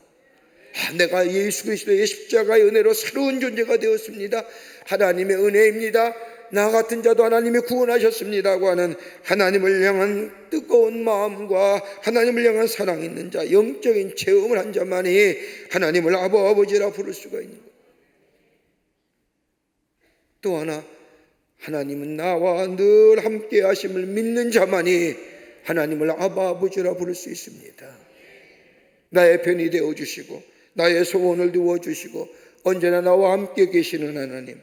내가 예수 그리스도의 십자가의 은혜로 새로운 존재가 되었습니다. 하나님의 은혜입니다. 나 같은 자도 하나님이 구원하셨습니다고 하는 하나님을 향한 뜨거운 마음과 하나님을 향한 사랑이 있는 자, 영적인 체험을 한 자만이 하나님을 아버지라 부를 수가 있는 거예요. 또 하나, 하나님은 나와 늘 함께 하심을 믿는 자만이 하나님을 아버지라 부를 수 있습니다. 나의 편이 되어주시고 나의 소원을 이루어주시고 언제나 나와 함께 계시는 하나님.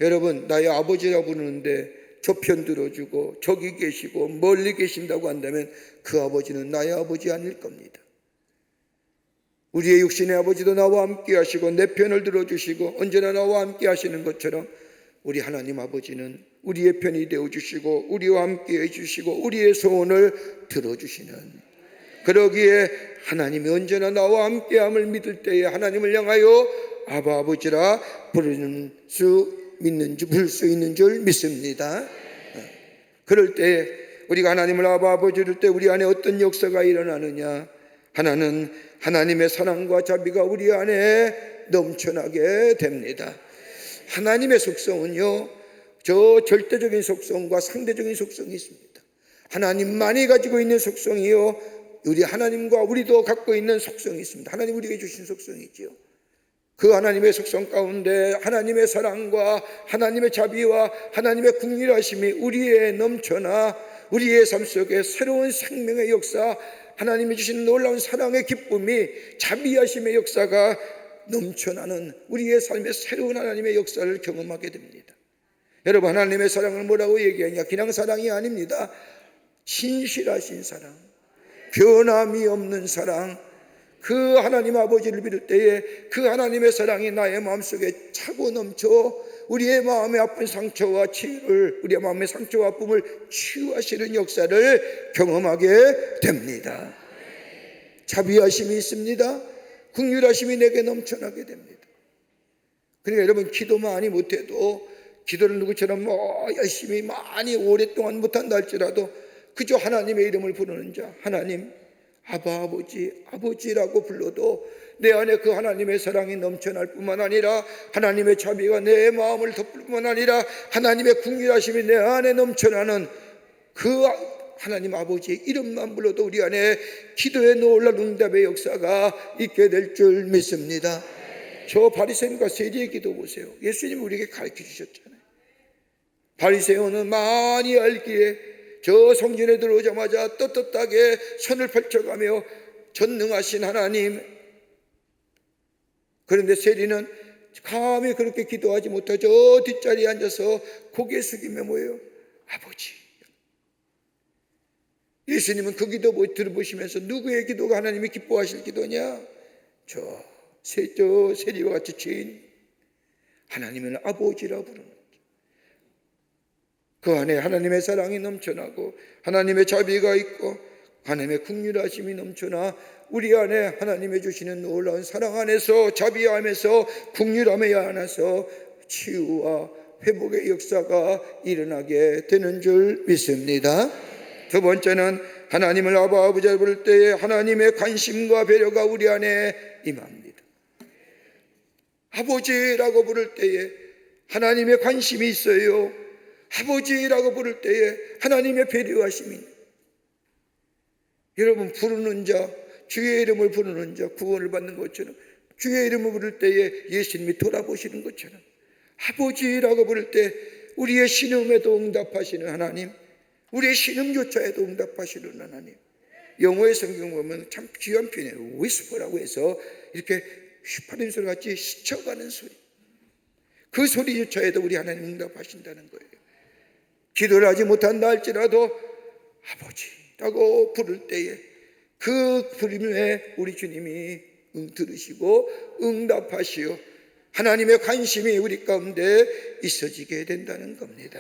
여러분, 나의 아버지라 부르는데 저 편 들어주고 저기 계시고 멀리 계신다고 한다면 그 아버지는 나의 아버지 아닐 겁니다. 우리의 육신의 아버지도 나와 함께 하시고 내 편을 들어주시고 언제나 나와 함께 하시는 것처럼 우리 하나님 아버지는 우리의 편이 되어주시고 우리와 함께 해주시고 우리의 소원을 들어주시는, 그러기에 하나님이 언제나 나와 함께함을 믿을 때에 하나님을 향하여 아바 아버지라 부를 수 있는 줄 믿습니다. 그럴 때 우리가 하나님을 아바 아버지를 때 우리 안에 어떤 역사가 일어나느냐? 하나는 하나님의 사랑과 자비가 우리 안에 넘쳐나게 됩니다. 하나님의 속성은요, 저 절대적인 속성과 상대적인 속성이 있습니다. 하나님만이 가지고 있는 속성이요, 우리 하나님과 우리도 갖고 있는 속성이 있습니다. 하나님 우리에게 주신 속성이지요. 그 하나님의 속성 가운데 하나님의 사랑과 하나님의 자비와 하나님의 긍휼하심이 우리에 넘쳐나 우리의 삶 속에 새로운 생명의 역사, 하나님이 주신 놀라운 사랑의 기쁨이, 자비하심의 역사가 넘쳐나는 우리의 삶의 새로운 하나님의 역사를 경험하게 됩니다. 여러분, 하나님의 사랑을 뭐라고 얘기하냐? 그냥 사랑이 아닙니다. 신실하신 사랑, 변함이 없는 사랑, 그 하나님 아버지를 믿을 때에 그 하나님의 사랑이 나의 마음속에 차고 넘쳐 우리의 마음의 아픈 상처와 치유를, 우리의 마음의 상처와 아픔을 치유하시는 역사를 경험하게 됩니다. 자비하심이 있습니다. 긍휼하심이 내게 넘쳐나게 됩니다. 그러니까 여러분, 기도 많이 못해도, 기도를 누구처럼 열심히 많이 오랫동안 못한다 할지라도 그저 하나님의 이름을 부르는 자, 하나님, 아바 아버지, 아버지라고 불러도 내 안에 그 하나님의 사랑이 넘쳐날 뿐만 아니라 하나님의 자비가 내 마음을 덮을 뿐만 아니라 하나님의 긍휼하심이 내 안에 넘쳐나는 그 하나님 아버지의 이름만 불러도 우리 안에 기도의 놀라운 응답의 역사가 있게 될 줄 믿습니다. 저 바리새인과 세리의 기도 보세요. 예수님이 우리에게 가르쳐 주셨잖아요. 바리새인은 많이 알기에 저 성전에 들어오자마자 떳떳하게 손을 펼쳐가며 전능하신 하나님, 그런데 세리는 감히 그렇게 기도하지 못하죠. 저 뒷자리에 앉아서 고개 숙이며 뭐예요? 아버지. 예수님은 그 기도 들어보시면서 누구의 기도가 하나님이 기뻐하실 기도냐? 저 세리와 같이 죄인, 하나님은 아버지라 부르는 거죠. 그 안에 하나님의 사랑이 넘쳐나고 하나님의 자비가 있고 하나님의 긍휼하심이 넘쳐나 우리 안에 하나님의 주시는 놀라운 사랑 안에서, 자비함에서, 긍휼함에 안에서 치유와 회복의 역사가 일어나게 되는 줄 믿습니다. 두 번째는 하나님을 아바 아버지라 부를 때에 하나님의 관심과 배려가 우리 안에 임합니다. 아버지라고 부를 때에 하나님의 관심이 있어요. 아버지라고 부를 때에 하나님의 배려하심이. 여러분, 부르는 자, 주의 이름을 부르는 자 구원을 받는 것처럼, 주의 이름을 부를 때에 예수님이 돌아보시는 것처럼, 아버지라고 부를 때 우리의 신음에도 응답하시는 하나님, 우리의 신음조차에도 응답하시는 하나님. 영어의 성경 보면 참 귀한 표현이에요. 위스퍼라고 해서 이렇게 휘파린 소리 같이 스쳐가는 소리, 그 소리조차에도 우리 하나님 응답하신다는 거예요. 기도를 하지 못한다 할지라도 아버지라고 부를 때에 그 부름에 우리 주님이 들으시고 응답하시어 하나님의 관심이 우리 가운데 있어지게 된다는 겁니다.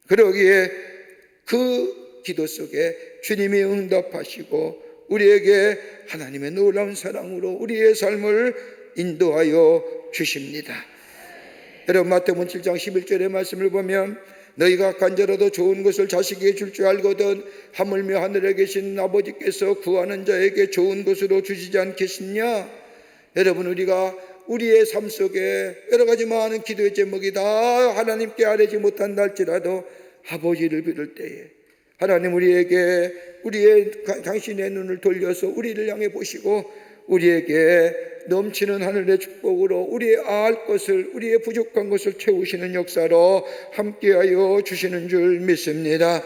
그러기에 그 기도 속에 주님이 응답하시고 우리에게 하나님의 놀라운 사랑으로 우리의 삶을 인도하여 주십니다. 여러분, 마태복음 7장 11절의 말씀을 보면 너희가 간절하도 좋은 것을 자식에게 줄 줄 알거든 하물며 하늘에 계신 아버지께서 구하는 자에게 좋은 것으로 주시지 않겠느냐. 여러분, 우리가 우리의 삶 속에 여러 가지 많은 기도의 제목이 다 하나님께 아뢰지 못한다 할지라도 아버지를 부를 때에 하나님 우리에게 당신의 눈을 돌려서 우리를 향해 보시고 우리에게 넘치는 하늘의 축복으로 우리의 알 것을, 우리의 부족한 것을 채우시는 역사로 함께하여 주시는 줄 믿습니다.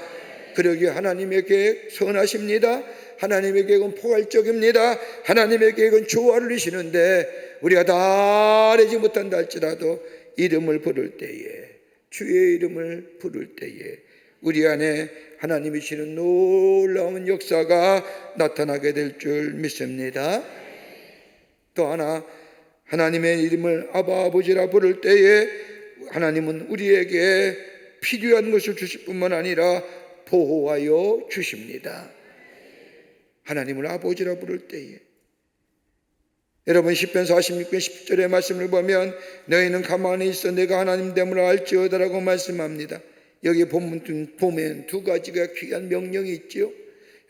그러기에 하나님의 계획 선하십니다. 하나님의 계획은 포괄적입니다. 하나님의 계획은 조화를 이루시는데 우리가 다 아뢰지 못한다 할지라도 이름을 부를 때에, 주의 이름을 부를 때에 우리 안에 하나님이 주시는 놀라운 역사가 나타나게 될 줄 믿습니다. 또 하나, 하나님의 이름을 아바 아버지라 부를 때에 하나님은 우리에게 필요한 것을 주실 뿐만 아니라 보호하여 주십니다. 하나님을 아버지라 부를 때에 여러분 시편 46편 10절의 말씀을 보면 너희는 가만히 있어 내가 하나님 됨을 알지어다라고 말씀합니다. 여기 보면 두 가지가 귀한 명령이 있죠.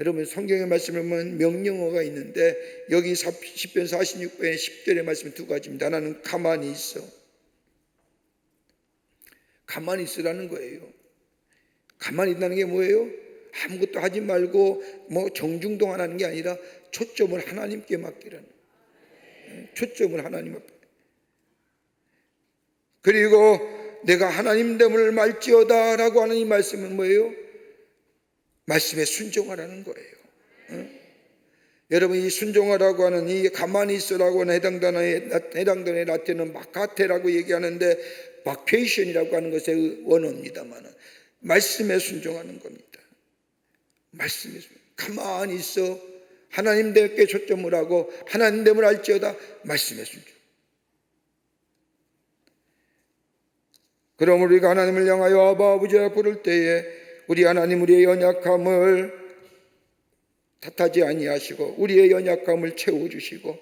여러분 성경의 말씀을 보면 명령어가 있는데 여기 시편 46편의 10절의 말씀은 두 가지입니다. 하나는 가만히 있어. 가만히 있으라는 거예요. 가만히 있다는 게 뭐예요? 아무것도 하지 말고 뭐 정중동안하는 게 아니라 초점을 하나님께 맡기라는 거예요. 초점을 하나님 앞에. 그리고 내가 하나님 됨을 말지어다 라고 하는 이 말씀은 뭐예요? 말씀에 순종하라는 거예요. 여러분 이 순종하라고 하는 이 가만히 있으라고 하는 해당 단어의 라틴은 마카테라고 얘기하는데 마케이션이라고 하는 것의 원어입니다만 말씀에 순종하는 겁니다. 말씀에 가만히 있어 하나님 됨께 초점을 하고 하나님 됨을 알지어다 말씀에 순종. 그럼 우리가 하나님을 향하여 아바 아버지라 부를 때에 우리 하나님 우리의 연약함을 탓하지 아니하시고 우리의 연약함을 채워주시고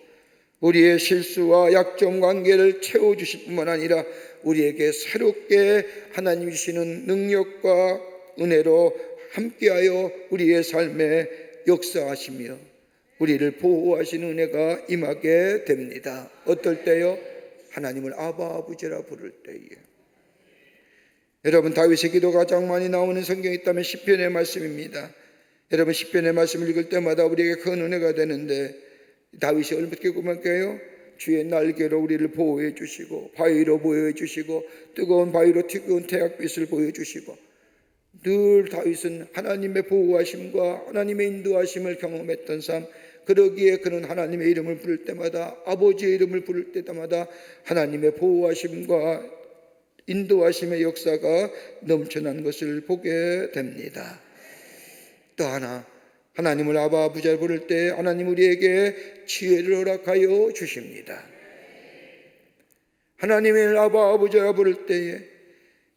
우리의 실수와 약점 관계를 채워주실 뿐만 아니라 우리에게 새롭게 하나님 주시는 능력과 은혜로 함께하여 우리의 삶에 역사하시며 우리를 보호하시는 은혜가 임하게 됩니다. 어떨 때요? 하나님을 아바 아버지라 부를 때에. 여러분 다윗의 기도가 가장 많이 나오는 성경이 있다면 시편의 말씀입니다. 여러분 시편의 말씀을 읽을 때마다 우리에게 큰 은혜가 되는데 다윗이 어떻게 고백해요? 주의 날개로 우리를 보호해 주시고 바위로 보호해 주시고 뜨거운 바위로 뜨거운 태양빛을 보여주시고 늘 다윗은 하나님의 보호하심과 하나님의 인도하심을 경험했던 삶. 그러기에 그는 하나님의 이름을 부를 때마다 아버지의 이름을 부를 때마다 하나님의 보호하심과 인도하심의 역사가 넘쳐난 것을 보게 됩니다. 또 하나 하나님을 아바 아버지라 부를 때 하나님 우리에게 지혜를 허락하여 주십니다. 하나님을 아바 아버지라 부를 때에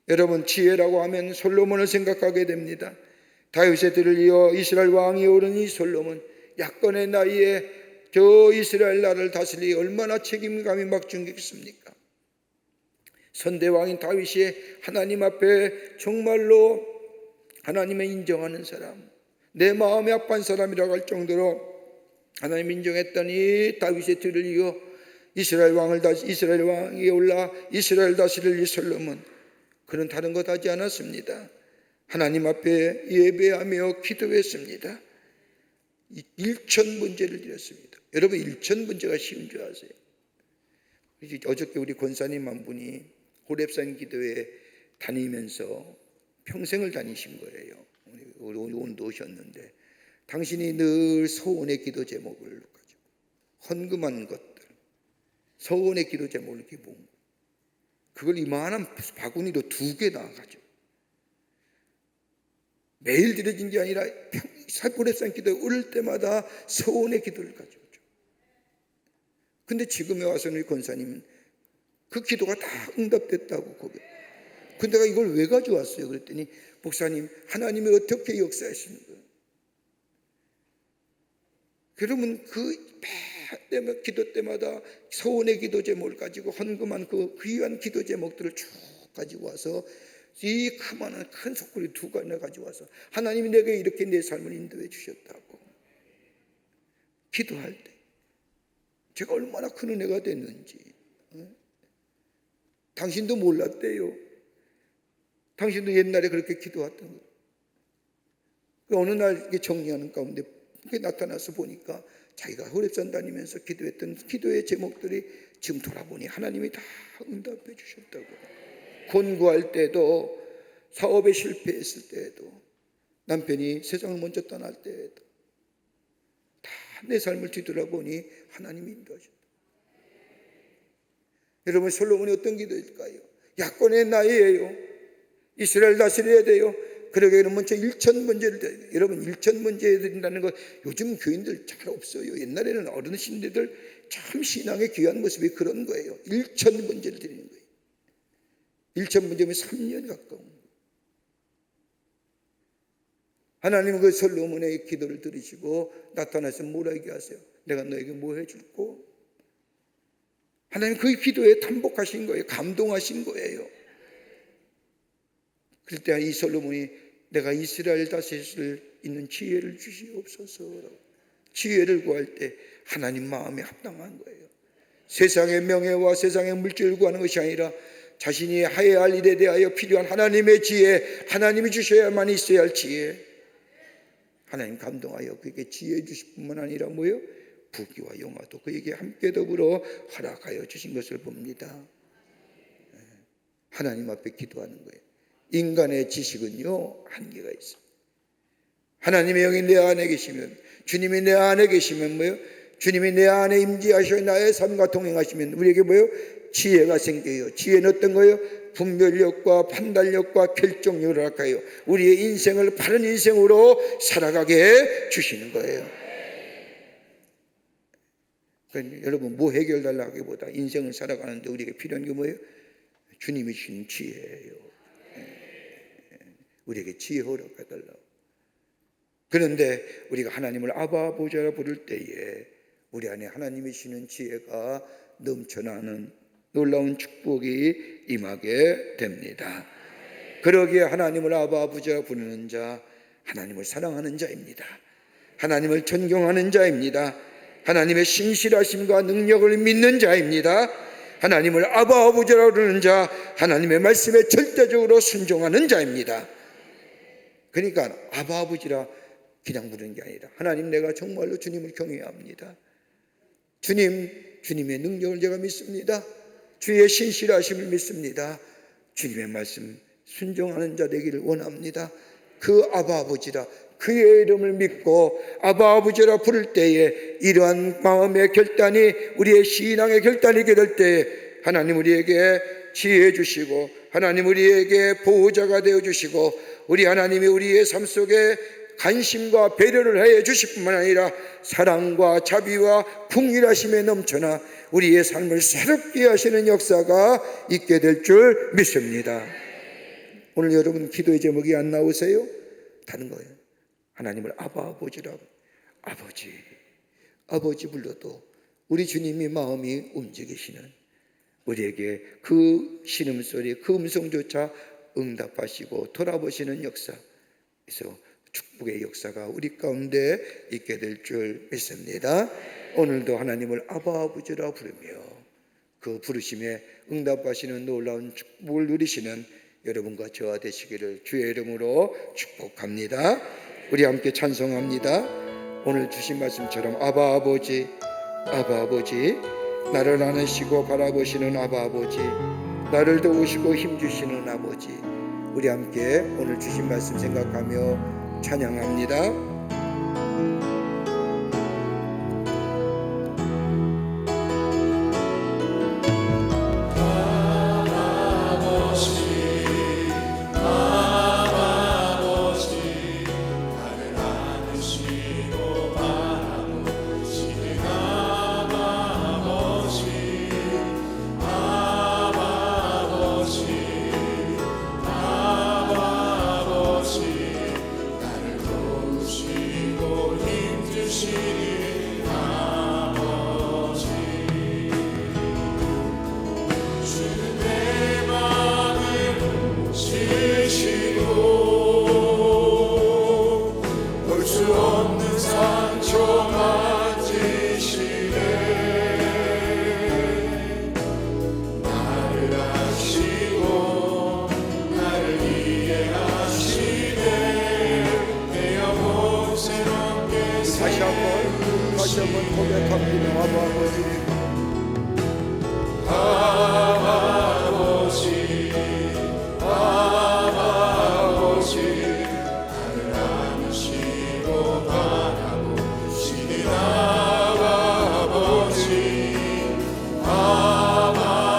여러분 지혜라고 하면 솔로몬을 생각하게 됩니다. 다윗의 뒤를 이어 이스라엘 왕이 오른 이 솔로몬 약건의 나이에 저 이스라엘 나라를 다스리 얼마나 책임감이 막중했습니까? 선대왕인 다윗이 하나님 앞에 정말로 하나님을 인정하는 사람, 내 마음이 아픈 사람이라고 할 정도로 하나님 인정했던 이 다윗의 뒤를 이어 이스라엘 왕이 올라 이스라엘 다스릴 이 솔로몬, 그는 다른 것 하지 않았습니다. 하나님 앞에 예배하며 기도했습니다. 1,000번제를 드렸습니다. 여러분 1,000번제가 쉬운 줄 아세요? 어저께 우리 권사님 한 분이 호렙산 기도에 다니면서 평생을 다니신 거예요. 오늘도 오셨는데 당신이 늘 서원의 기도 제목을 가지고 헌금한 것들, 서원의 기도 제목을 이렇게 모은 거예요. 그걸 이만한 바구니로 2개 나가지고 매일 드려진 게 아니라 호렙산 기도에 오를 때마다 서원의 기도를 가지고. 근데 지금에 와서는 우리 권사님은 그 기도가 다 응답됐다고 고백. 근데 내가 이걸 왜 가져왔어요? 그랬더니 목사님 하나님이 어떻게 역사하시는 거예요? 그러면 그 기도 때마다 서원의 기도 제목을 가지고 헌금한 그 귀한 기도 제목들을 쭉 가지고 와서 이 그만한 큰 속구리 2가지나 가지고 와서 하나님이 내게 이렇게 내 삶을 인도해 주셨다고 기도할 때 제가 얼마나 큰 은혜가 됐는지 당신도 몰랐대요. 당신도 옛날에 그렇게 기도했던 거예요. 어느 날 정리하는 가운데 나타나서 보니까 자기가 호렙산 다니면서 기도했던 기도의 제목들이 지금 돌아보니 하나님이 다 응답해 주셨다고. 권고할 때도, 사업에 실패했을 때에도, 남편이 세상을 먼저 떠날 때에도 다 내 삶을 뒤돌아보니 하나님이 인도하셨다. 여러분 솔로몬이 어떤 기도일까요? 약권의 나이에요. 이스라엘 다스려야 돼요. 그러게 그러면 저 1,000번제를 여러분 1,000번제 드린다는 거 요즘 교인들 잘 없어요. 옛날에는 어르신들 참 신앙의 귀한 모습이 그런 거예요. 1,000번제를 드리는 거예요. 1,000번제면 3년 가까운. 하나님은 그 솔로몬의 기도를 들으시고 나타나서 뭐라 얘기하세요? 내가 너에게 뭐 해줄꼬? 하나님 그 기도에 탐복하신 거예요. 감동하신 거예요. 그럴 때 이 솔로몬이 내가 이스라엘 다스릴 있는 지혜를 주시옵소서. 지혜를 구할 때 하나님 마음에 합당한 거예요. 세상의 명예와 세상의 물질을 구하는 것이 아니라 자신이 해야 할 일에 대하여 필요한 하나님의 지혜, 하나님이 주셔야만 있어야 할 지혜. 하나님 감동하여 그에게 지혜 주실 뿐만 아니라 뭐예요? 부귀와 영화도 그에게 함께 더불어 허락하여 주신 것을 봅니다. 하나님 앞에 기도하는 거예요. 인간의 지식은요 한계가 있어요. 하나님의 영이 내 안에 계시면, 주님이 내 안에 계시면 뭐예요? 주님이 내 안에 임재하셔 나의 삶과 동행하시면 우리에게 뭐예요? 지혜가 생겨요. 지혜는 어떤 거예요? 분별력과 판단력과 결정력을 할까요? 우리의 인생을 바른 인생으로 살아가게 주시는 거예요. 그러니까 여러분 뭐 해결달라기보다 인생을 살아가는데 우리에게 필요한 게 뭐예요? 주님이 주신 지혜예요. 우리에게 지혜 허락해달라고. 그런데 우리가 하나님을 아바 아버지라 부를 때에 우리 안에 하나님이 주시는 지혜가 넘쳐나는 놀라운 축복이 임하게 됩니다. 그러기에 하나님을 아바 아버지라 부르는 자, 하나님을 사랑하는 자입니다. 하나님을 존경하는 자입니다. 하나님의 신실하심과 능력을 믿는 자입니다. 하나님을 아바 아버지라 부르는 자, 하나님의 말씀에 절대적으로 순종하는 자입니다. 그러니까 아바 아버지라 그냥 부르는 게 아니라 하나님 내가 정말로 주님을 경외해야 합니다. 주님의 능력을 제가 믿습니다. 주의 신실하심을 믿습니다. 주님의 말씀 순종하는 자 되기를 원합니다. 그 아바 아버지라 그의 이름을 믿고 아바 아버지라 부를 때에 이러한 마음의 결단이 우리의 신앙의 결단이게 될 때에 하나님 우리에게 지혜 주시고 하나님 우리에게 보호자가 되어주시고 우리 하나님이 우리의 삶 속에 관심과 배려를 해 주실 뿐만 아니라 사랑과 자비와 궁일하심에 넘쳐나 우리의 삶을 새롭게 하시는 역사가 있게 될 줄 믿습니다. 오늘 여러분 기도의 제목이 안 나오세요? 다른 거예요. 하나님을 아바 아버지라고. 아버지 불러도 우리 주님이 마음이 움직이시는 우리에게 그 신음소리 그 음성조차 응답하시고 돌아보시는 역사, 그래서 축복의 역사가 우리 가운데 있게 될 줄 믿습니다. 오늘도 하나님을 아바 아버지라 부르며 그 부르심에 응답하시는 놀라운 축복을 누리시는 여러분과 저와 되시기를 주의 이름으로 축복합니다. 우리 함께 찬송합니다. 오늘 주신 말씀처럼 아바 아버지, 나를 안으시고 바라보시는 아바 아버지, 나를 도우시고 힘주시는 아버지, 우리 함께 오늘 주신 말씀 생각하며 찬양합니다. 다시 한번 고백합니다. 아버지, 나를 안으시고 바라보시는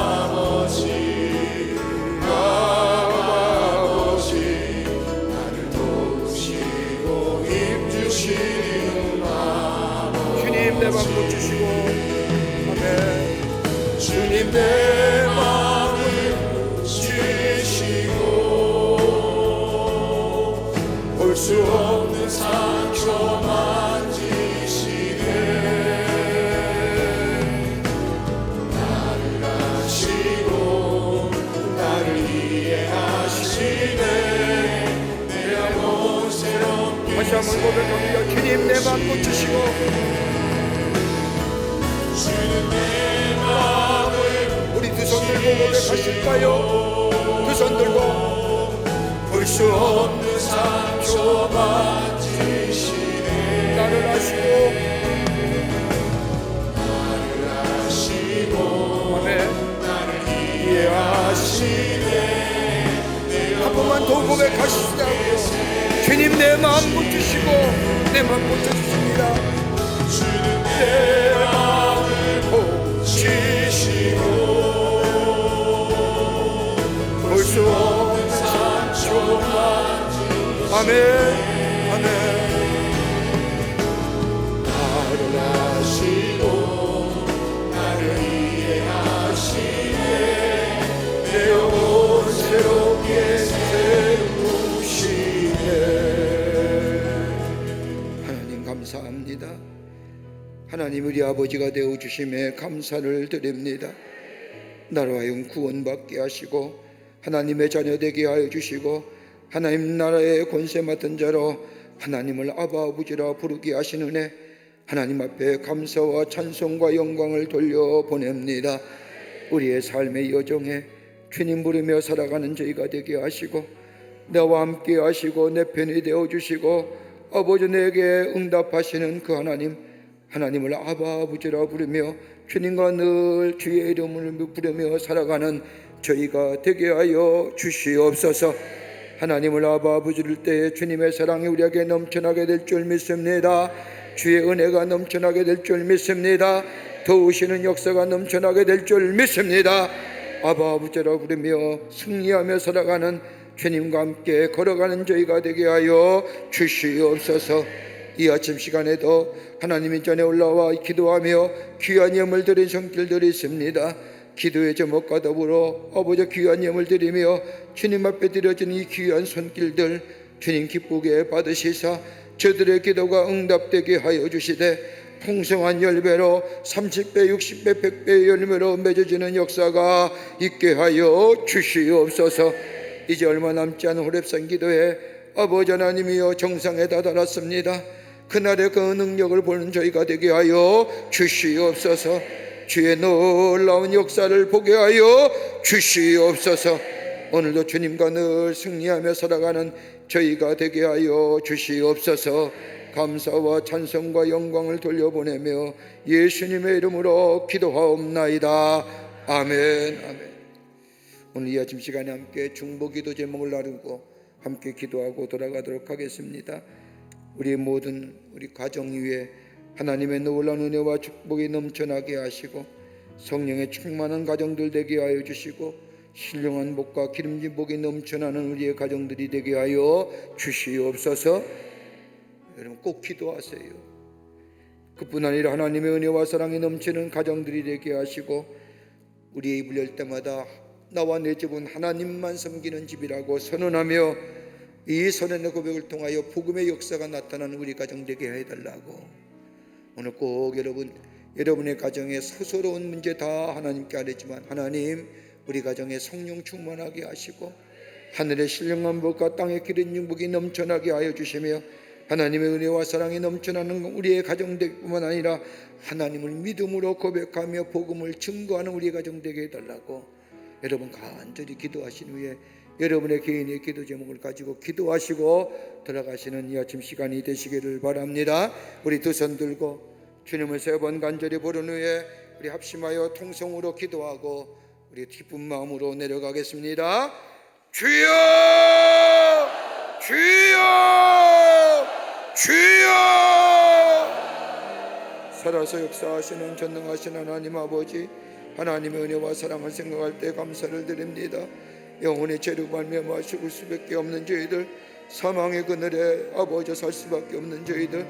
아버지, 나를 주시고 아멘. 주님 내 마음을 주시고 볼 수 없는 상처 만지시네. 나를 아시고 나를 이해하시네. 내 영혼 새롭게 다시 한번 고백합니다. 주님 내 마음 고치시고 주는 내 마음을 우리 두 손 들고 고백하실까요? 두 손 들고 볼 수 없는 상처 만지시네. 나를 아시고 아멘. 나를 이해하시네. 한 번만 더 고백하시자고요. 주님 내 마음 고치시고 내 마음 고쳐주십니다. 주는 내 마음을 고치시고 볼 수 없는 상처 만지시네. 아멘 아멘. 나를 아시고 나를 이해하시네. 내 영혼 새롭게 세우시네. 하나님 감사합니다. 하나님 우리 아버지가 되어 주심에 감사를 드립니다. 나로 하여금 구원받게 하시고 하나님의 자녀 되게 하여 주시고 하나님 나라의 권세 맡은 자로 하나님을 아바 아버지라 부르게 하시는 은혜 하나님 앞에 감사와 찬송과 영광을 돌려보냅니다. 우리의 삶의 여정에 주님 부르며 살아가는 저희가 되게 하시고 나와 함께 하시고 내 편이 되어 주시고 아버지 내게 응답하시는 그 하나님을 아바 아버지라 부르며 주님과 늘 주의 이름을 부르며 살아가는 저희가 되게 하여 주시옵소서. 하나님을 아바 아버지를 때에 주님의 사랑이 우리에게 넘쳐나게 될 줄 믿습니다. 주의 은혜가 넘쳐나게 될 줄 믿습니다. 도우시는 역사가 넘쳐나게 될 줄 믿습니다. 아바 아버지라 부르며 승리하며 살아가는 주님과 함께 걸어가는 저희가 되게 하여 주시옵소서. 이 아침 시간에도 하나님의 전에 올라와 기도하며 귀한 예물 드린 성길들이 있습니다. 기도의 제목과 더불어 아버지 귀한 예물 드리며 주님 앞에 드려진 이 귀한 손길들 주님 기쁘게 받으시사 저들의 기도가 응답되게 하여 주시되 풍성한 열매로 30배, 60배, 100배의 열매로 맺어지는 역사가 있게 하여 주시옵소서. 이제 얼마 남지 않은 호렙산 기도에 아버지 하나님이여 정상에 다다랐습니다. 그날의 그 능력을 보는 저희가 되게 하여 주시옵소서. 주의 놀라운 역사를 보게 하여 주시옵소서. 오늘도 주님과 늘 승리하며 살아가는 저희가 되게 하여 주시옵소서. 감사와 찬송과 영광을 돌려보내며 예수님의 이름으로 기도하옵나이다. 아멘. 아멘. 오늘 이 아침 시간에 함께 중보기도 제목을 나누고 함께 기도하고 돌아가도록 하겠습니다. 우리 모든 우리 가정 위에 하나님의 놀라운 은혜와 축복이 넘쳐나게 하시고 성령의 충만한 가정들 되게 하여 주시고 신령한 복과 기름진 복이 넘쳐나는 우리의 가정들이 되게 하여 주시옵소서. 여러분 꼭 기도하세요. 그뿐 아니라 하나님의 은혜와 사랑이 넘치는 가정들이 되게 하시고 우리의 입을 열 때마다 나와 내 집은 하나님만 섬기는 집이라고 선언하며 이 선언의 고백을 통하여 복음의 역사가 나타나는 우리 가정 되게 해달라고 오늘 꼭 여러분의 가정에 소소로운 문제 다 하나님께 아뢰지만 하나님 우리 가정에 성령 충만하게 하시고 하늘의 신령한 복과 땅의 기른 영복이 넘쳐나게 하여 주시며 하나님의 은혜와 사랑이 넘쳐나는 우리의 가정 되기뿐만 아니라 하나님을 믿음으로 고백하며 복음을 증거하는 우리의 가정 되게 해달라고 여러분 간절히 기도하신 후에 여러분의 개인의 기도 제목을 가지고 기도하시고 들어가시는 이 아침 시간이 되시기를 바랍니다. 우리 두 손 들고 주님을 3번 간절히 부른 후에 우리 합심하여 통성으로 기도하고 우리 기쁜 마음으로 내려가겠습니다. 주여 주여 주여. 살아서 역사하시는 전능하신 하나님 아버지, 하나님의 은혜와 사랑을 생각할 때 감사를 드립니다. 영혼의 죄로 말미암아 죽을 수밖에 없는 저희들, 사망의 그늘에 아버지 살 수밖에 없는 저희들,